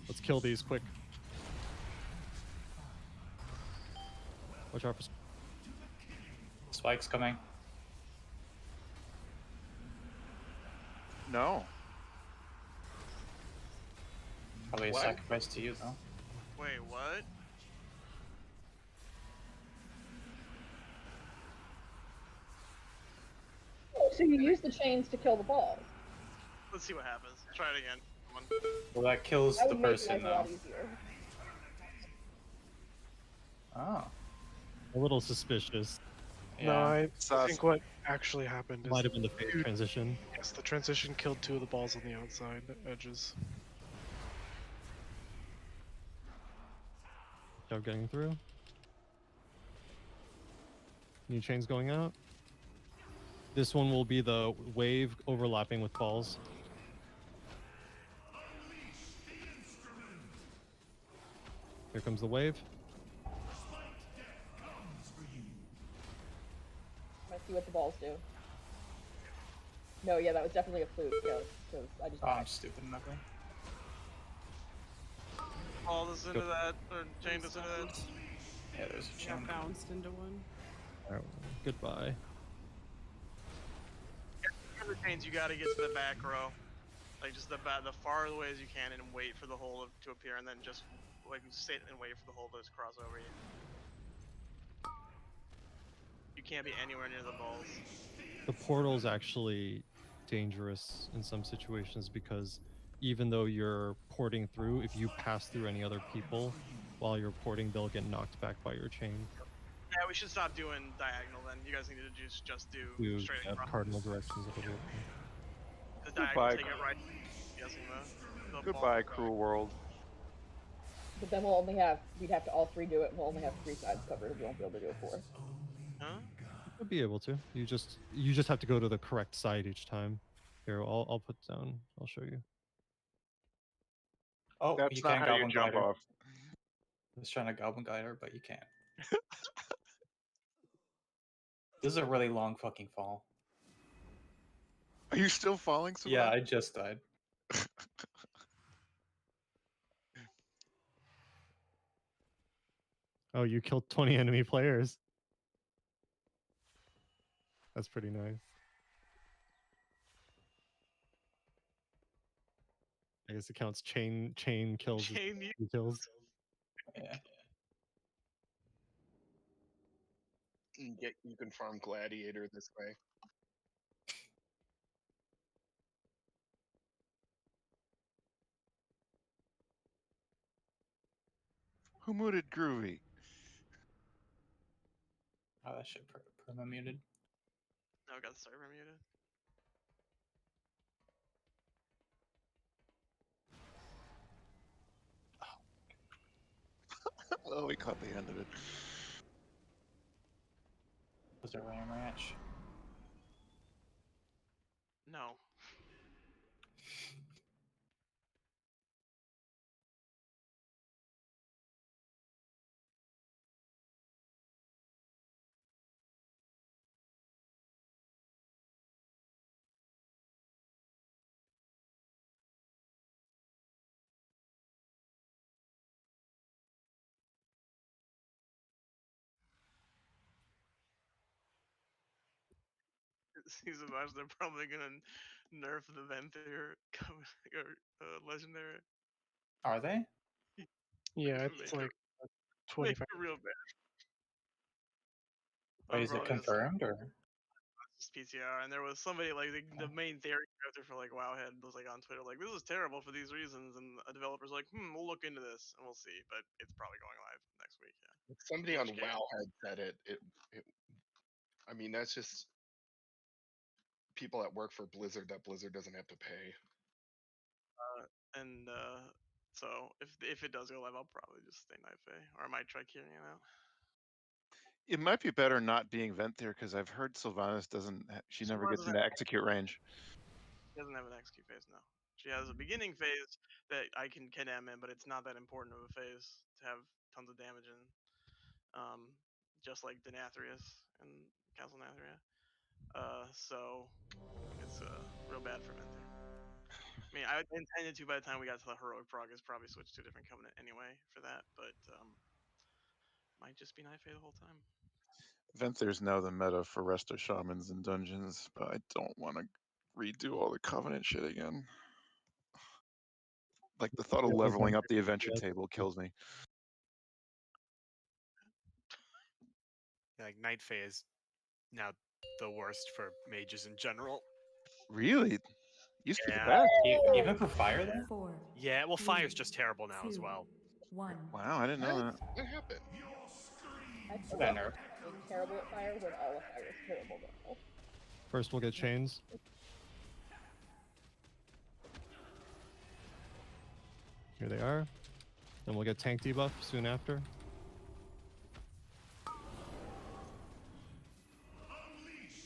Let's kill these quick. Watch out for Spike's coming. No. Probably a What? sacrifice to you though. Wait, what? Oh, so you use the chains to kill the balls. Let's see what happens. Try it again. Come on. Well, that kills That the would make person life a though. lot easier. Oh. a little suspicious. No, I Sus. think what actually happened is Might have been the phase Dude. transition. yes, the transition killed 2 of the balls on the outside edges. Job getting through. New chains going out. This one will be the wave overlapping with balls. Here comes the wave. Let's see what the balls do. No, yeah, that was definitely a fluke. Yeah, because I just. Oh, I'm stupid. Nothing. Ball this into that, or chain this into that. Yeah, there's a chain. Got bounced into one. Alright, goodbye. The chains, you gotta get to the back row. Like, just the far away as you can and wait for the hole to appear, and then just, like, sit and wait for the hole to just cross over you. You can't be anywhere near the balls. The portal is actually dangerous in some situations because even though you're porting through, if you pass through any other people while you're porting, they'll get knocked back by your chain. Yeah, we should stop doing diagonal then. You guys need to just do Do straight across. cardinal directions of the world. The diagonal, Goodbye. take it right. Guessing the Goodbye, ball. cruel world. But then we'd have to all 3 do it, and we'll only have 3 sides covered. We won't be able to do a 4th. Huh? You'll be able to. You just have to go to the correct side each time. Here, I'll put down. I'll show you. Oh, That's you not can't how you goblin jump glider. off. I was trying to goblin glider, but you can't. This is a really long fucking fall. Are you still falling, Savannah? Yeah, I just died. Oh, you killed 20 enemy players. That's pretty nice. I guess it counts chain kills. as Chain you. kills. Yeah. You can farm gladiator this way. Who mooted Groovy? Oh, that shit perma muted. No, I got the server muted. Oh, we caught the end of it. Was there Ram Ranch? No. Savage, they're probably gonna nerf the Venthyr legendary. Are they? Yeah, Make it's it- like make 25. it real bad. Wait, I'm is it probably just like, confirmed or? just PTR, and there was somebody like the main theory character for like Wowhead was like on Twitter like, this is terrible for these reasons, and a developer's like, we'll look into this and we'll see, but it's probably going live next week. Yeah. If somebody In on which case- WoW had said it. I mean, that's just people that work for Blizzard that Blizzard doesn't have to pay. And so if it does go live, I'll probably just stay Night Fae, or I might try carrying it out. It might be better not being Venthyr because I've heard Sylvanas doesn't. She never Sylvanas gets into execute range. She doesn't have an execute phase, no. She has a beginning phase that I can KDM in, but it's not that important of a phase to have tons of damage in. Just like Denathrius and Castle Nathria. So it's real bad for Venthyr. I mean, I intended to by the time we got to the heroic progress probably switch to a different covenant anyway for that, but might just be Night Fae the whole time. Venthyr's now the meta for Resto Shamans and Dungeons, but I don't want to redo all the Covenant shit again. Like the thought of leveling up the adventure table kills me. Like Night Fae is now the worst for mages in general. Really? Used to be the Yeah. best. Even for fire though? 4, Yeah, well, fire's 3, just terrible now as 2, well. 1. Wow, I didn't know that. What happened? I That forgot nerf. being terrible at fire when all of fire is terrible now. First, we'll get chains. Here they are. Then we'll get tank debuff soon after.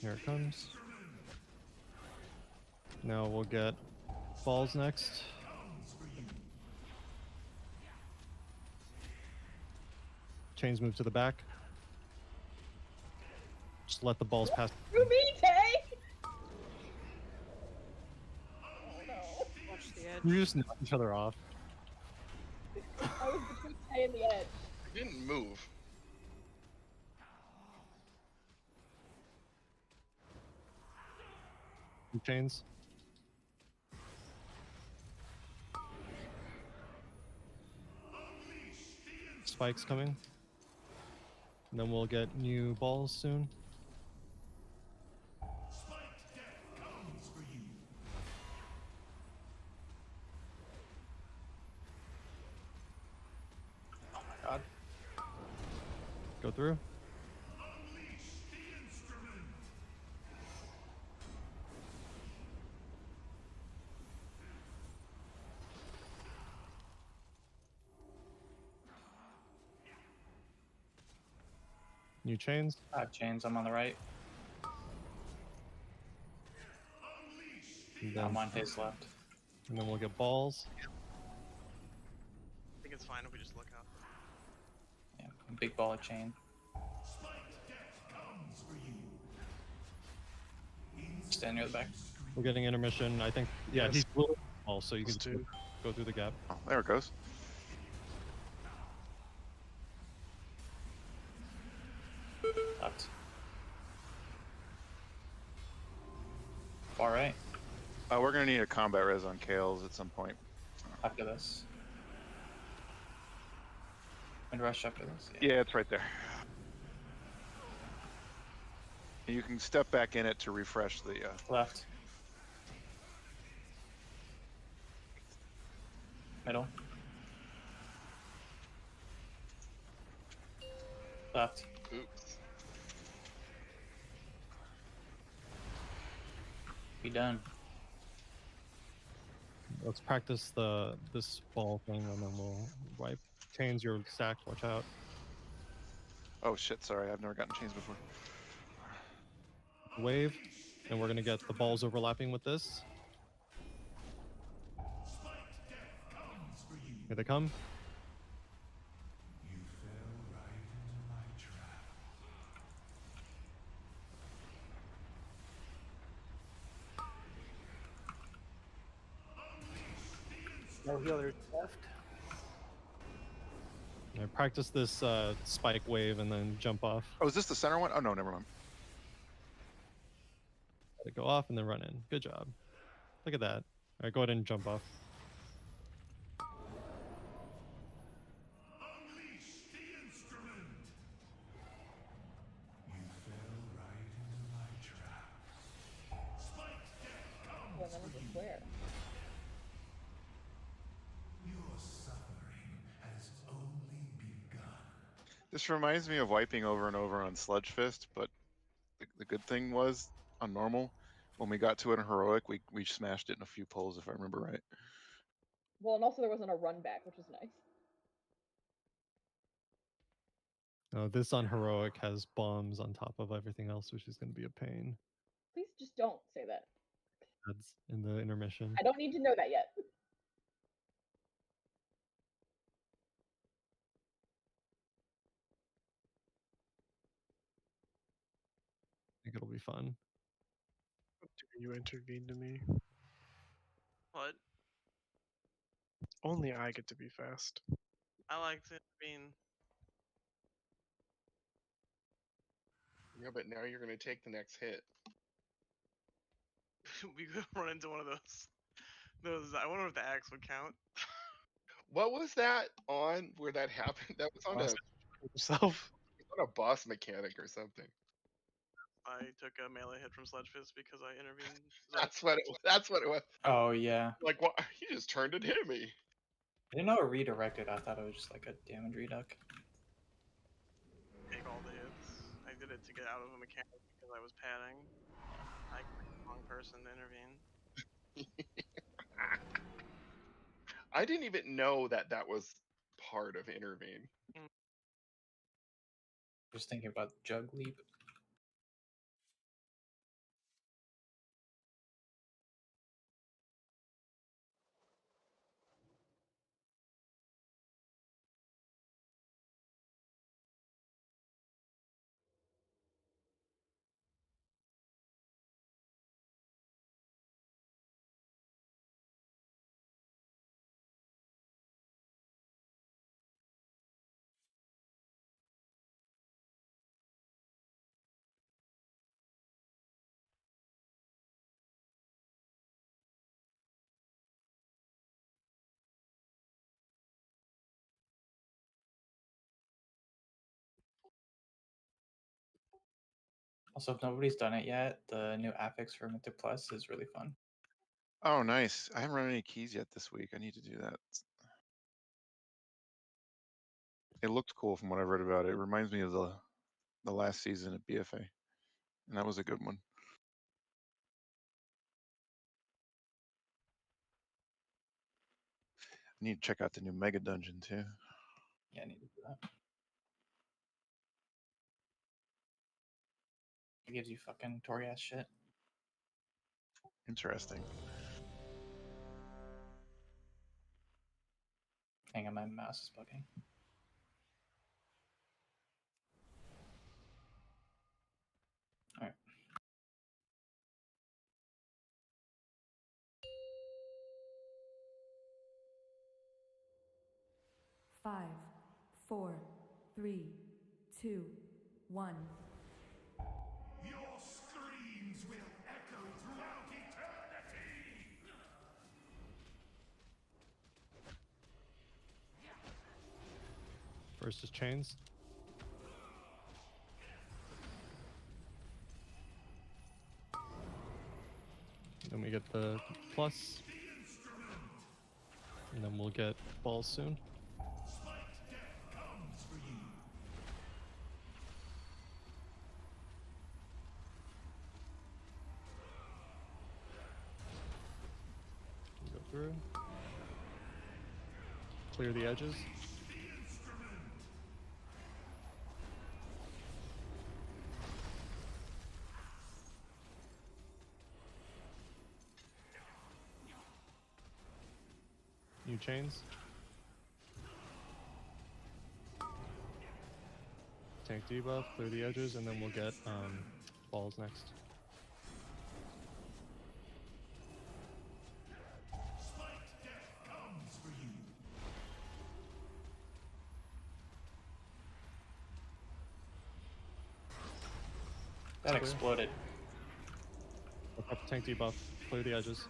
Here it comes. Now we'll get balls next. Chains move to the back. Just let the balls pass. Through me, Tay! Oh no. Watch the edge. You just knock each other off. I was between Tay and the edge. I didn't move. Chains. Spikes coming. And then we'll get new balls soon. Oh my god. Go through. New chains. I have chains. I'm on the right. And Now then, Monte's left. and then we'll get balls. I think it's fine if we just look out. Yeah, big ball of chain. Stand near the back. We're getting intermission. I think. Yeah, Yes. he's blue. Also, you can Let's just do. go through the gap. Oh, there it goes. Left. Far right. We're gonna need a combat res on Kales at some point. After this. And rush after this. Yeah, it's right there. And you can step back in it to refresh the. Left. Middle. Left. Oops. Be done. Let's practice this ball thing, and then we'll wipe. Chains, you're stacked. Watch out. Oh shit! Sorry, I've never gotten chains before. Wave, and we're gonna get the balls overlapping with this. Here they come. No healers left. I practice this spike wave and then jump off. Oh, is this the center one? Oh no, never mind. Let it go off and then run in. Good job. Look at that. All right, go ahead and jump off. Unleash the instrument! You fell right into my trap. Spike death comes Well, then for it's a you. square. Your suffering has only begun. This reminds me of wiping over and over on Sludge Fist, but the good thing was on normal, when we got to it in heroic, we smashed it in a few pulls, if I remember right. Well, and also there wasn't a run back, which was nice. This on heroic has bombs on top of everything else, which is going to be a pain. Please just don't say that. That's in the intermission. I don't need to know that yet. I think it'll be fun. You intervened to me. What? Only I get to be fast. I like to intervene. Yeah, but now you're gonna take the next hit. We could run into one of those. I wonder if the axe would count. What was that on where that happened? That was on Boss Himself. a boss mechanic or something. I took a melee hit from Sledge Fist because I intervened. That's what it was. Oh yeah. Like, what? He just turned and hit me. I didn't know it redirected. I thought it was just like a damage reduct. Take all the hits. I did it to get out of a mechanic because I was padding. I clicked the wrong person to intervene. I didn't even know that was part of intervene. Just thinking about Jug Leap. Also, if nobody's done it yet, the new affix for Mythic Plus is really fun. Oh, nice. I haven't run any keys yet this week. I need to do that. It looked cool from what I've read about it. It reminds me of the last season at BFA, and that was a good one. I need to check out the new Mega Dungeon too. Yeah, I need to do that. It gives you fucking Torias shit. Interesting. Hang on, my mouse is bugging. Alright. Five, 4, 3, 2, 1. Your screams will echo throughout eternity! First is chains. Then we get the plus. And then we'll get balls soon. Spike death comes for you. Go through. Clear the edges. New chains. Tank debuff, clear the edges, and then we'll get balls next. Spike death comes for you. That exploded. Up the tank debuff. Clear the edges.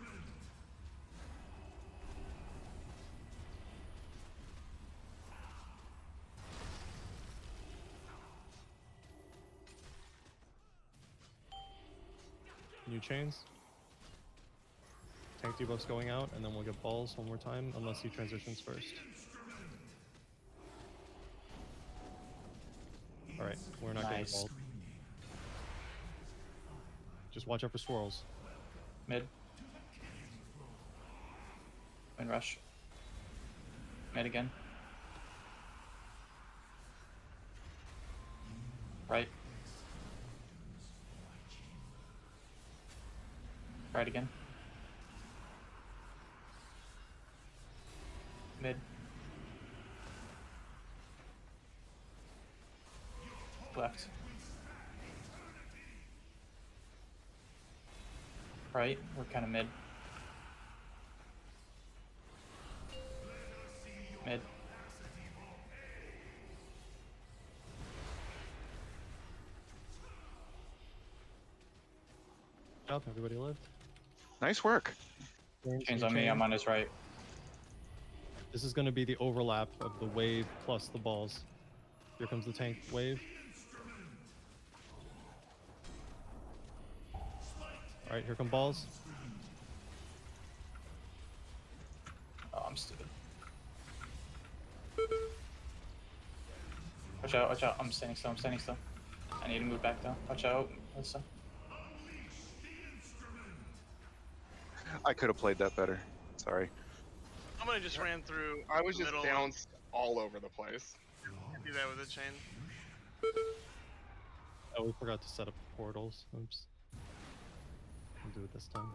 New chains. Tank debuff's going out, and then we'll get balls one more time, unless he transitions first. Alright, we're not getting Nice. balls. Just watch out for swirls. Mid. Wind rush. Mid again. Right. Right again. Mid. Left. Right, we're kind of mid. Mid. Good job, everybody lived. Nice work. Chains on me, I'm on his right. This is going to be the overlap of the wave plus the balls. Here comes the tank wave. Alright, here come balls. Oh, I'm stupid. Watch out, watch out. I'm standing still, I'm standing still. I need to move back though. Watch out, Lisa. I could have played that better. Sorry. Somebody just ran through. I was the just middle. bounced all over the place. Can't do that with a chain. Oh, we forgot to set up portals. Oops. We'll do it this time.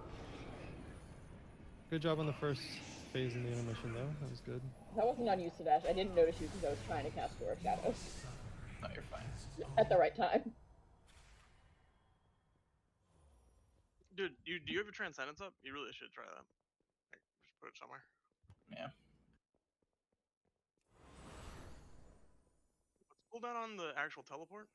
Good job on the first phase in the intermission, though. That was good. That wasn't on you, Savash. I didn't notice you because I was trying to cast Door of Shadows No, you're fine. at the right time. Dude, do you have your Transcendence up? You really should try that. Like, just put it somewhere. Yeah. What's cooldown on the actual teleport?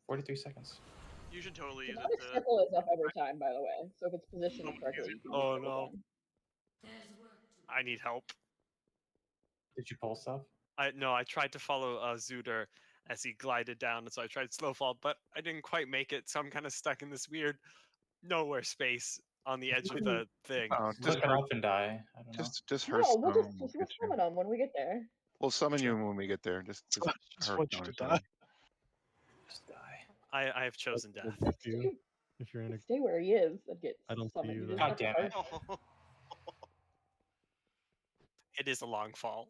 43 seconds. You should totally use Dramatic it to. Circle is up every time, by the way. So if it's positioned much correctly, easier. you can Oh use it no. again. I need help. Did you pull stuff? No, I tried to follow Zuder as he glided down, and so I tried slow fall, but I didn't quite make it. So I'm kind of stuck in this weird nowhere space on the edge of the thing. Oh, Just look it up and die. I don't know. just No, Hearthstone. we'll will just get you. summon them when we get there. We'll summon you when we get there. Just Just want you Hearthstone to it die. down. Just die. I have chosen death. If you, if you're in a, Stay where he is and get I don't see summoned. you, You though. just God have to damn it. first- It is a long fall.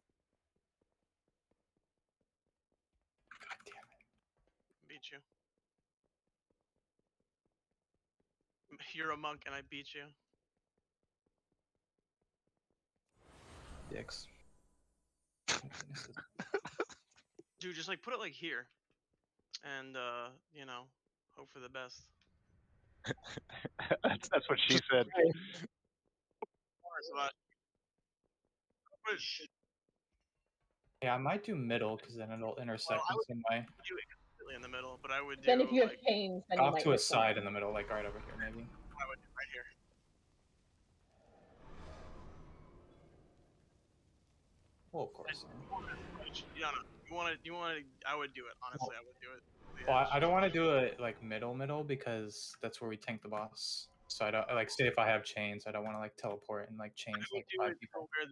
God damn it. Beat you. You're a monk and I beat you. Dicks. Dude, just like put it like here. And you know, hope for the best. That's what she said. Yeah, I might do middle because then it'll intersect in some way. Do it completely in the middle, but I would do Then if you have like, chains, then you Off might to a get some. side in the middle, like right over here, maybe. I would do right here. Well, of course. Yeah, no, you want to. I would do it. Honestly, I would do it. The Well, edge. I don't want to do it like middle because that's where we tank the boss. So I don't like say if I have chains, I don't want to like teleport and like chains I would like do 5 it to people. where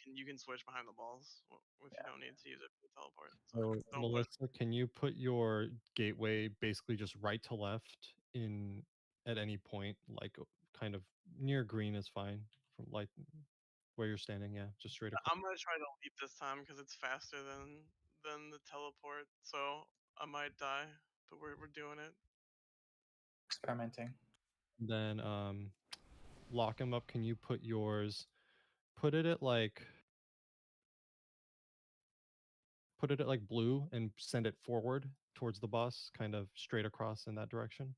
you can switch behind the balls if you don't need to use it for the teleport. So, don't put- Melissa, can you put your gateway basically just right to left in at any point, like kind of near green is fine from like where you're standing? Yeah, just straight across. I'm gonna try to leap this time because it's faster than the teleport. So I might die, but we're doing it. Experimenting. Then lock him up. Can you put yours? Put it at like blue and send it forward towards the boss, kind of straight across in that direction.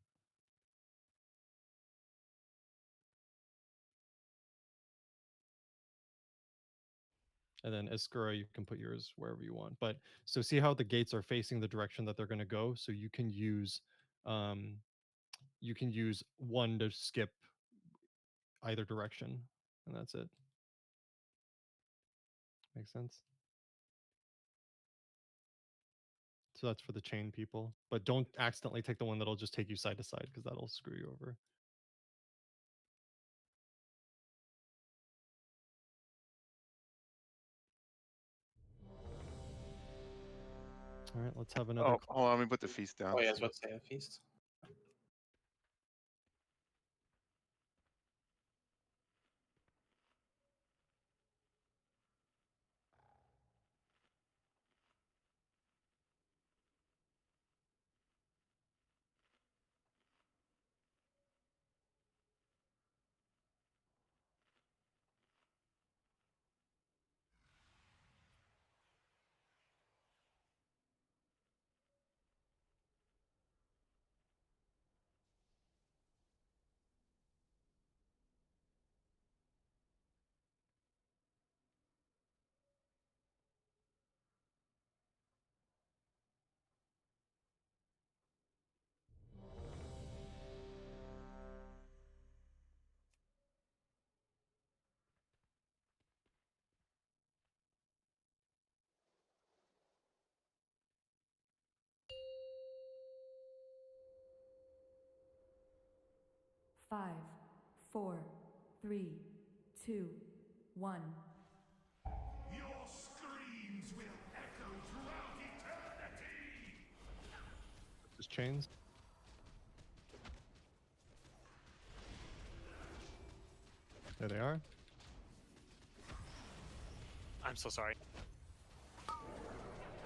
And then Iskura, you can put yours wherever you want. But so see how the gates are facing the direction that they're going to go. So you can use one to skip either direction, and that's it. Makes sense. So that's for the chain people, but don't accidentally take the one that'll just take you side to side because that'll screw you over. All right, let's have another. Oh, hold on, let me put the feast down. Oh yeah, I was about to say a feast. Five, four, three, two, one. Your screams will echo throughout eternity! Just chains. There they are. I'm so sorry.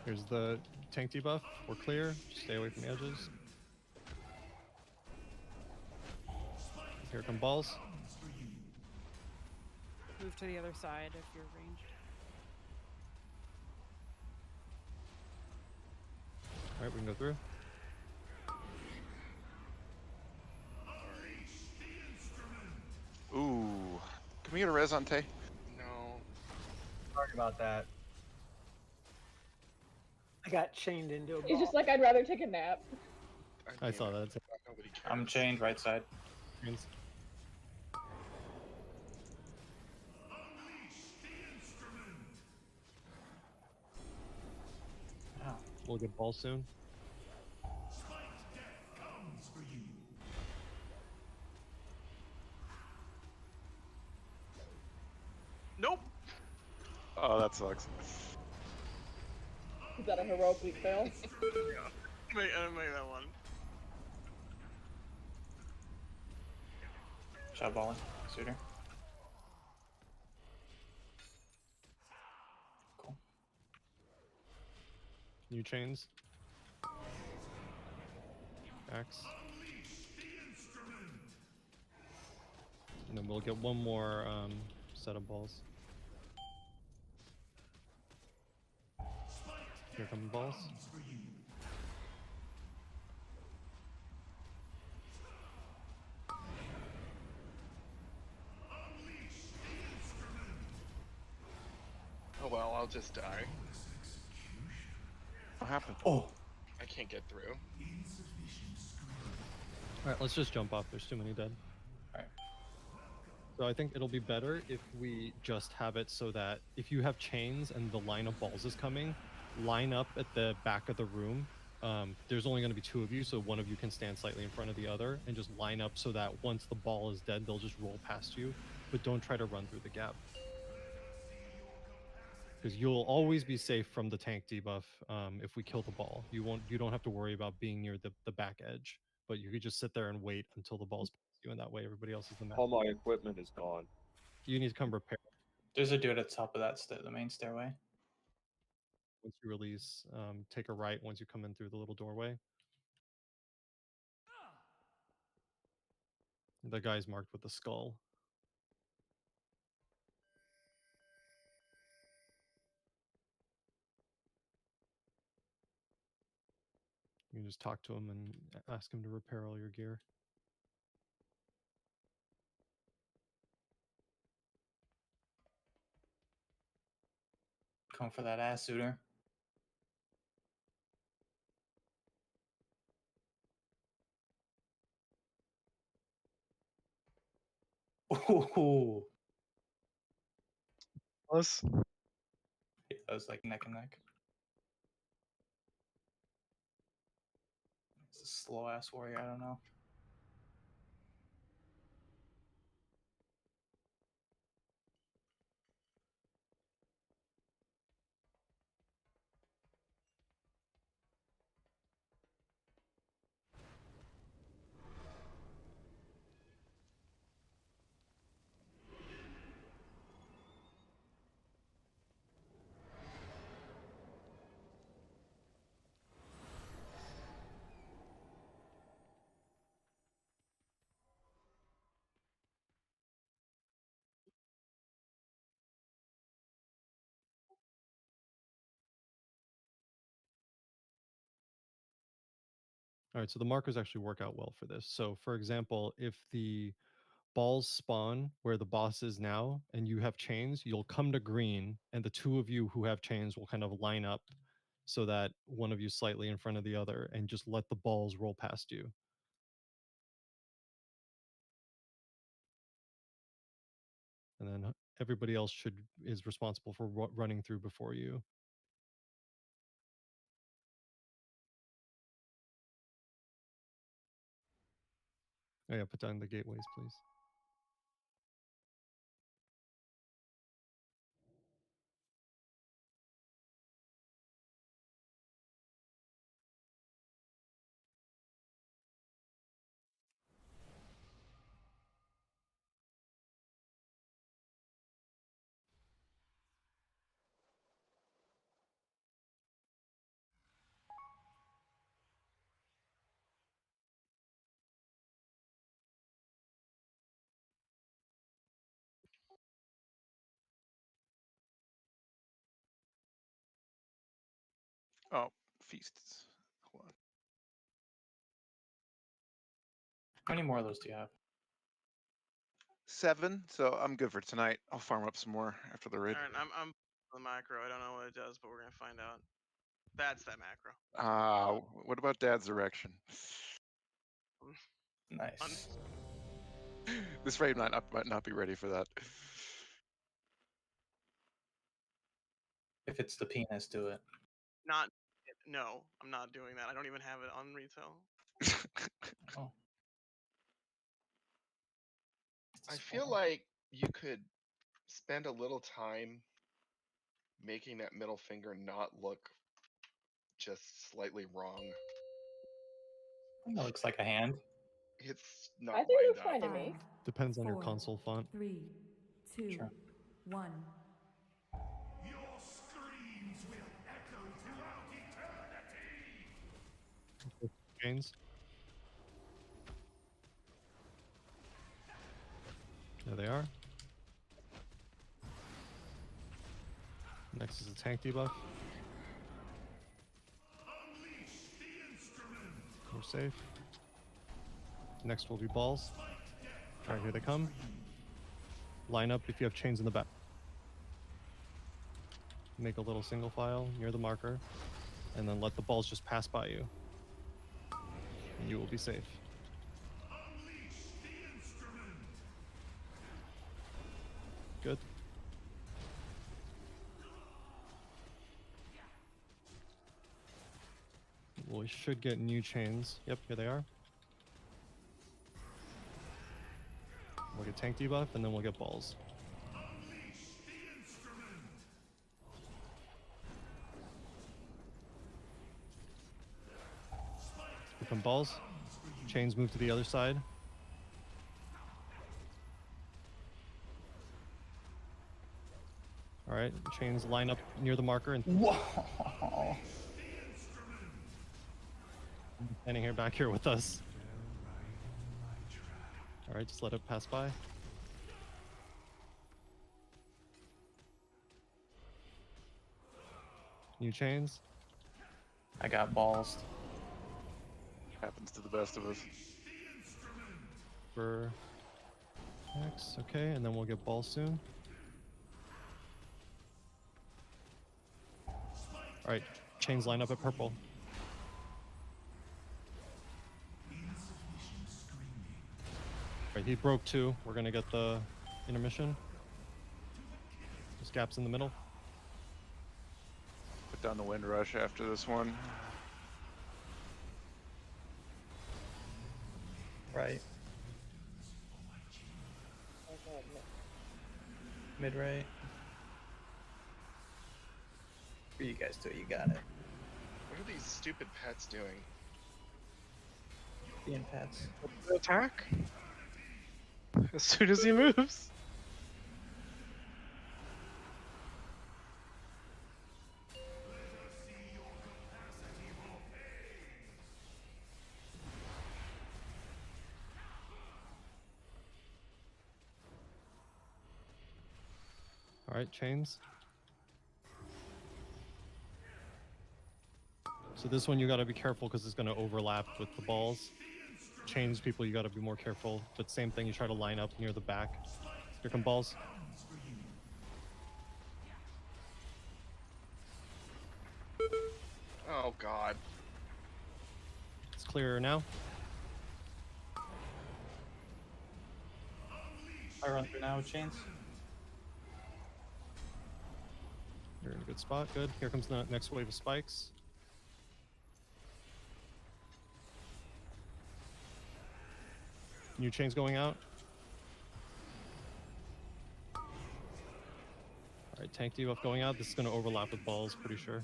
Here's the tank debuff. We're clear. Just stay away from the edges. Here come balls. Move to the other side if you're ranged. All right, we can go through. Ooh, can we get a res on Tay? No. Sorry about that. I got chained into a He's ball. just like, I'd rather take a nap. I mean, saw that. Nobody cares. I'm chained right side. Chains. Wow. We'll get balls soon. Spiked death comes for you. Nope. Oh, that sucks. Is that a heroic weak fail? I made that one. Shot balling. Suitor. Cool. New chains. Axe. And then we'll get one more set of balls. Here come the balls. Oh well, I'll just die. What happened? Oh. I can't get through. All right, let's just jump off. There's too many dead. All right. So I think it'll be better if we just have it so that if you have chains and the line of balls is coming, line up at the back of the room. There's only going to be two of you, so one of you can stand slightly in front of the other and just line up so that once the ball is dead, they'll just roll past you, but don't try to run through the gap. Because you'll always be safe from the tank debuff if we kill the ball. You don't have to worry about being near the back edge, but you could just sit there and wait until the ball's past you, and that way everybody else is the map. All my equipment is gone. You need to come repair There's a dude at the top of that the main stairway. once you release. Take a right once you come in through the little doorway. The guy's marked with the skull. You can just talk to him and ask him to repair all your gear. Come for that ass, Suitor. Ooh. Plus, Yeah, that was like neck and neck. It's a slow ass warrior, I don't know. All right, so the markers actually work out well for this. So for example, if the balls spawn where the boss is now and you have chains, you'll come to green and the two of you who have chains will kind of line up so that one of you slightly in front of the other and just let the balls roll past you. And then everybody else is responsible for running through before you. Oh yeah, put down the gateways, please. Oh, feasts. Hold on. How many more of those do you have? 7, so I'm good for tonight. I'll farm up some more after the raid. All right, I'm the macro. I don't know what it does, but we're gonna find out. That's that macro. What about Dad's erection? Nice. This raid might not be ready for that. If it's the penis, do it. No, I'm not doing that. I don't even have it on retail. Oh. I feel like you could spend a little time making that middle finger not look just slightly wrong. That looks like a hand. It's I not think lined it's up. fine to me. Depends on your 4, console font. 3, 2, Sure. 1. Your screams will echo throughout eternity! Chains. There they are. Next is a tank debuff. Unleash the instrument! We're safe. Next will be balls. All right, here they come. Line up if you have chains in the back. Make a little single file near the marker, and then let the balls just pass by you. And you will be safe. Unleash the instrument! Good. We should get new chains. Yep, here they are. We'll get tank debuff, and then we'll get balls. Unleash the instrument! Become balls. Chains move to the other side. All right, chains line up near the marker and Whoa! standing here back here with us. All right, just let it pass by. New chains. I got balls. Happens to the best of us. For X, okay, and then we'll get balls soon. All right, chains line up at purple. All right, he broke 2. We're gonna get the intermission. There's gaps in the middle. Put down the wind rush after this one. Right. Mid right. For you guys too, you got it. What are these stupid pets doing? Being pets. Attack as soon as he moves. All right, chains. So this one you got to be careful because it's going to overlap with the balls. Chains people, you got to be more careful. But same thing, you try to line up near the back. Here come balls. Oh god. It's clearer now. I run through now with chains. You're in a good spot. Good. Here comes the next wave of spikes. New chains going out. All right, tank debuff going out. This is going to overlap with balls, pretty sure.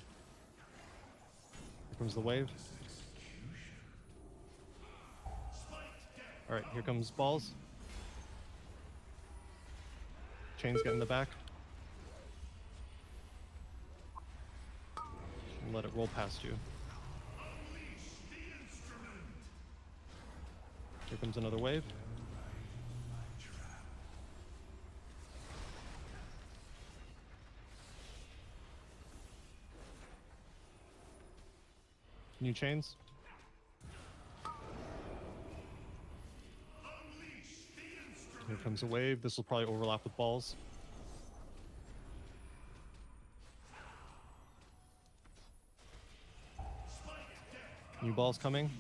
Here comes the wave. All right, here comes balls. Chains get in the back. And let it roll past you. Here comes another wave. New chains. Here comes a wave. This will probably overlap with balls. New balls coming.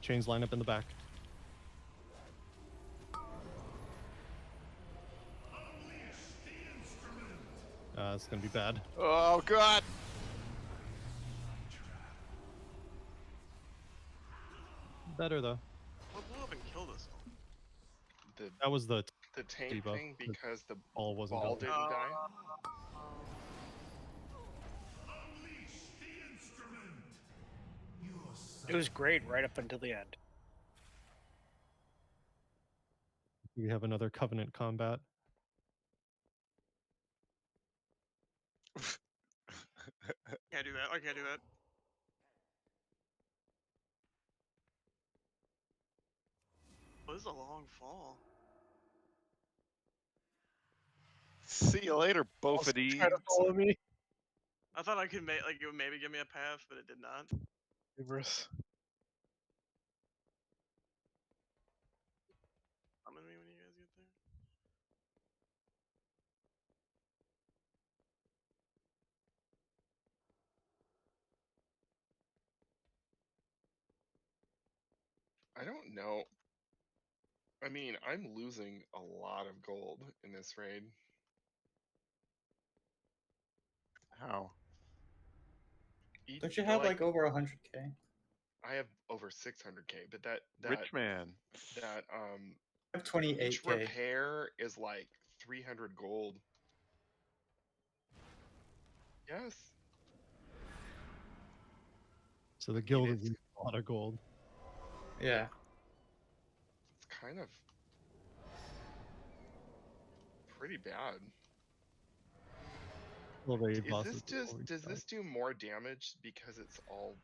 Chains line up in the back. It's gonna be bad. Oh god! Better though. What blew up and killed us all? That was the The tank debuff. thing because the ball wasn't ball going. didn't die. It was great right up until the end. We have another Covenant combat. Can't do that. I can't do that. Oh, this is a long fall. See you later, Also Bofady. try to follow me. I thought I could make like it would maybe give me a path, but it did not. Reverse. Summon me when you guys get there. I don't know. I mean, I'm losing a lot of gold in this raid. How? Don't you have like over 100k? I have over 600k, but that Rich man. that I have each 28k. repair is like 300 gold. Yes. So the guild it's- is a lot of gold. Yeah. It's kind of pretty bad. Well, they Is bosses this before just we does start. this do more damage because it's all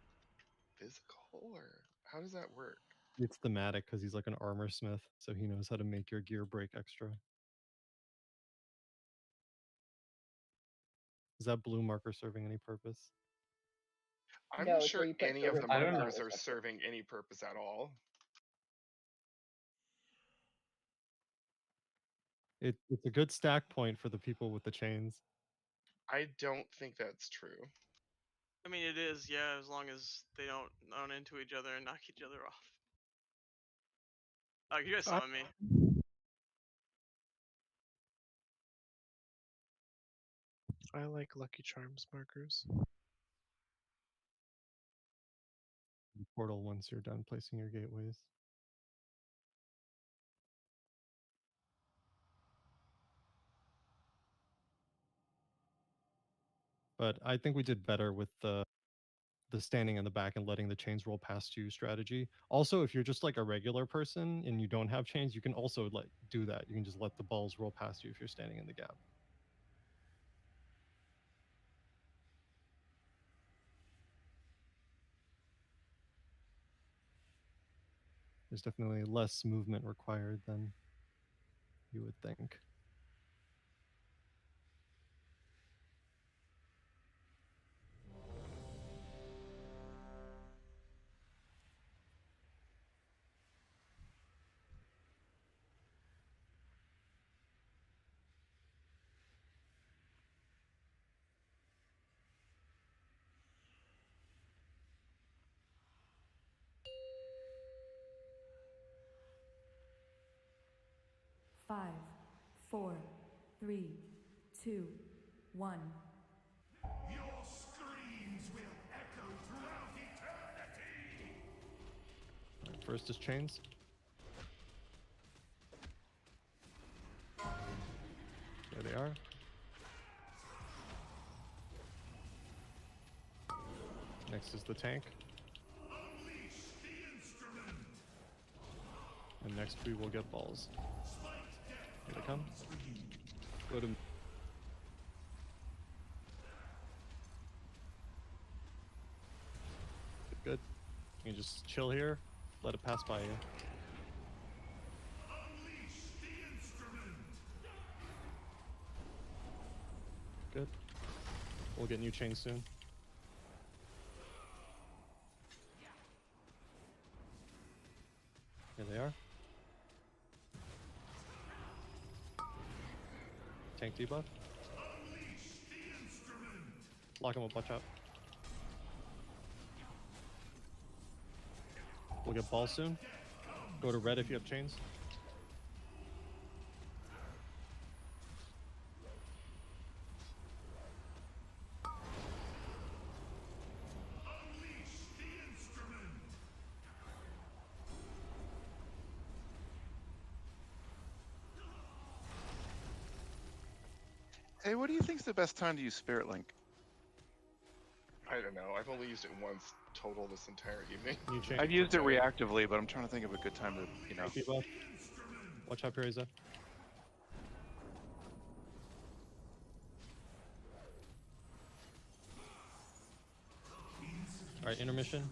physical, or how does that work? It's thematic because he's like an armor smith, so he knows how to make your gear break extra. Is that blue marker serving any purpose? I'm No, not it's where sure you put any of the service I don't know. markers are levels. serving any purpose at all. It's a good stack point for the people with the chains. I don't think that's true. I mean, it is, yeah, as long as they don't run into each other and knock each other off. Oh, you guys saw me. I like Lucky Charms markers. Portal once you're done placing your gateways. But I think we did better with the standing in the back and letting the chains roll past you strategy. Also, if you're just like a regular person and you don't have chains, you can also like do that. You can just let the balls roll past you if you're standing in the gap. There's definitely less movement required than you would think. Five, 4, 3, 2, 1. Your screams will echo throughout eternity! All right, first is chains. There they are. Next is the tank. Unleash the instrument! And next we will get balls. Here they come. Go to good. You can just chill here, let it pass by you. Unleash the instrument! Good. We'll get new chains soon. Here they are. Tank debuff. Unleash the instrument! Lock him up, watch out. We'll get balls soon. Go to red if you have chains. Unleash the instrument! Hey, what do you think's the best time to use Spirit Link? I don't know. I've only used it once total this entire evening. New chain. I've used it reactively, but I'm trying to think of a good time to, you know. Debuff. Watch out, Pereza. Alright, intermission.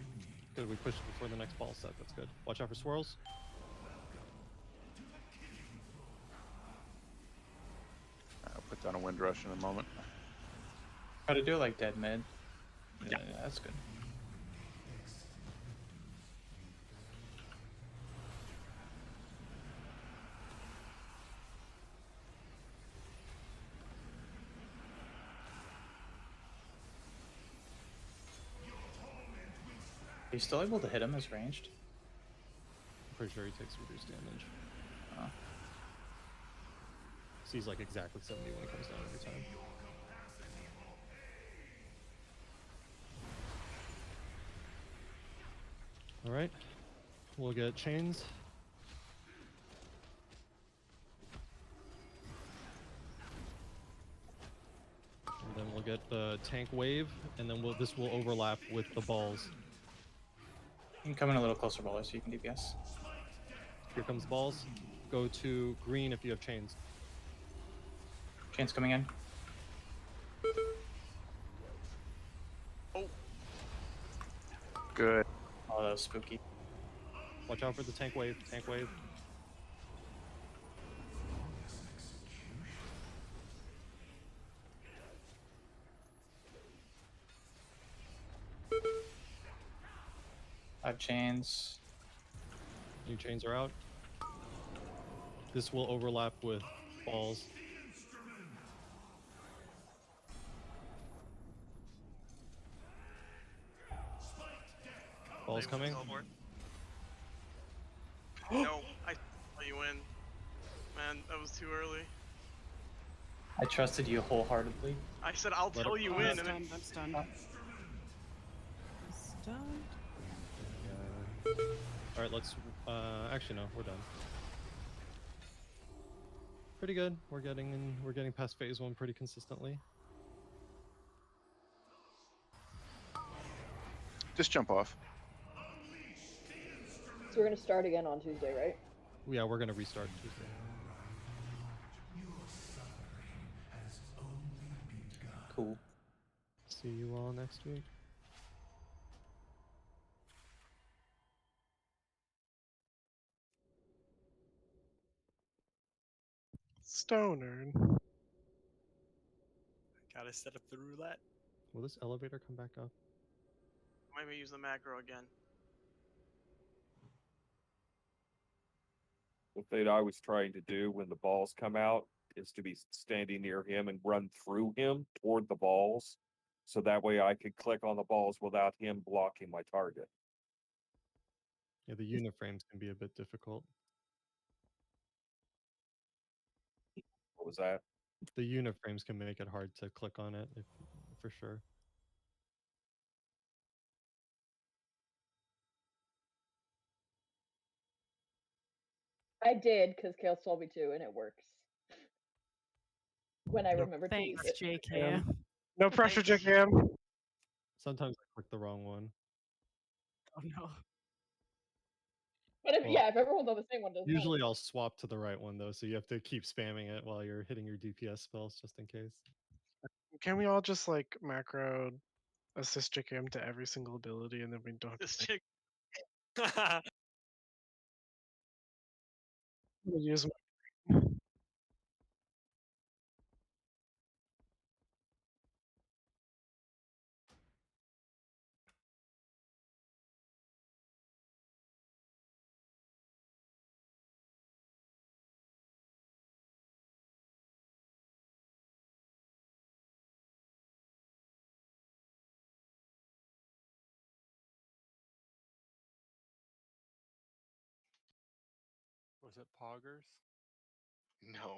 Good, we pushed before the next ball set. That's good. Watch out for swirls. I'll put down a wind rush in a moment. Try to do it like dead mid. Yeah. That's good. Are you still able to hit him as ranged? I'm pretty sure he takes reduced damage. Oh. So he's like exactly 70 when he comes down every time. Alright. We'll get chains. And then we'll get the tank wave, and then this will overlap with the balls. You can come in a little closer, Baller, so you can DPS. Here comes balls. Go to green if you have chains. Chains coming in. Oh, Good. Oh, that was spooky. Watch out for the tank wave. Tank wave. I have chains. New chains are out. This will overlap with balls. Ball's They coming. teleport. No, I let you in. Man, that was too early. I trusted you wholeheartedly. I said I'll Let tell it you I'm in, and stunned. then I'm stunned. I'm stunned. All right, let's. Actually, no, we're done. Pretty good. We're getting past phase 1 pretty consistently. Just jump off. So we're gonna start again on Tuesday, right? Yeah, we're gonna restart Tuesday. Cool. See you all next week. Stoner. Gotta set up the roulette. Will this elevator come back up? maybe use the macro again. The thing I was trying to do when the balls come out is to be standing near him and run through him toward the balls. So that way I could click on the balls without him blocking my target. Yeah, the uniframes can be a bit difficult. What was that? The uniframes can make it hard to click on it, for sure. I did because Kale told me to, and it works. When I remember to use Thanks, it. JK. No pressure, Thanks. JKM. Sometimes I click the wrong one. Oh no. But if Well, yeah, if everyone's on the same one, doesn't matter. Usually I'll swap to the right one though, so you have to keep spamming it while you're hitting your DPS spells just in case. Can we all just like macro assist JKM to every single ability, and then we don't have This to chick. use Was it Poggers? No.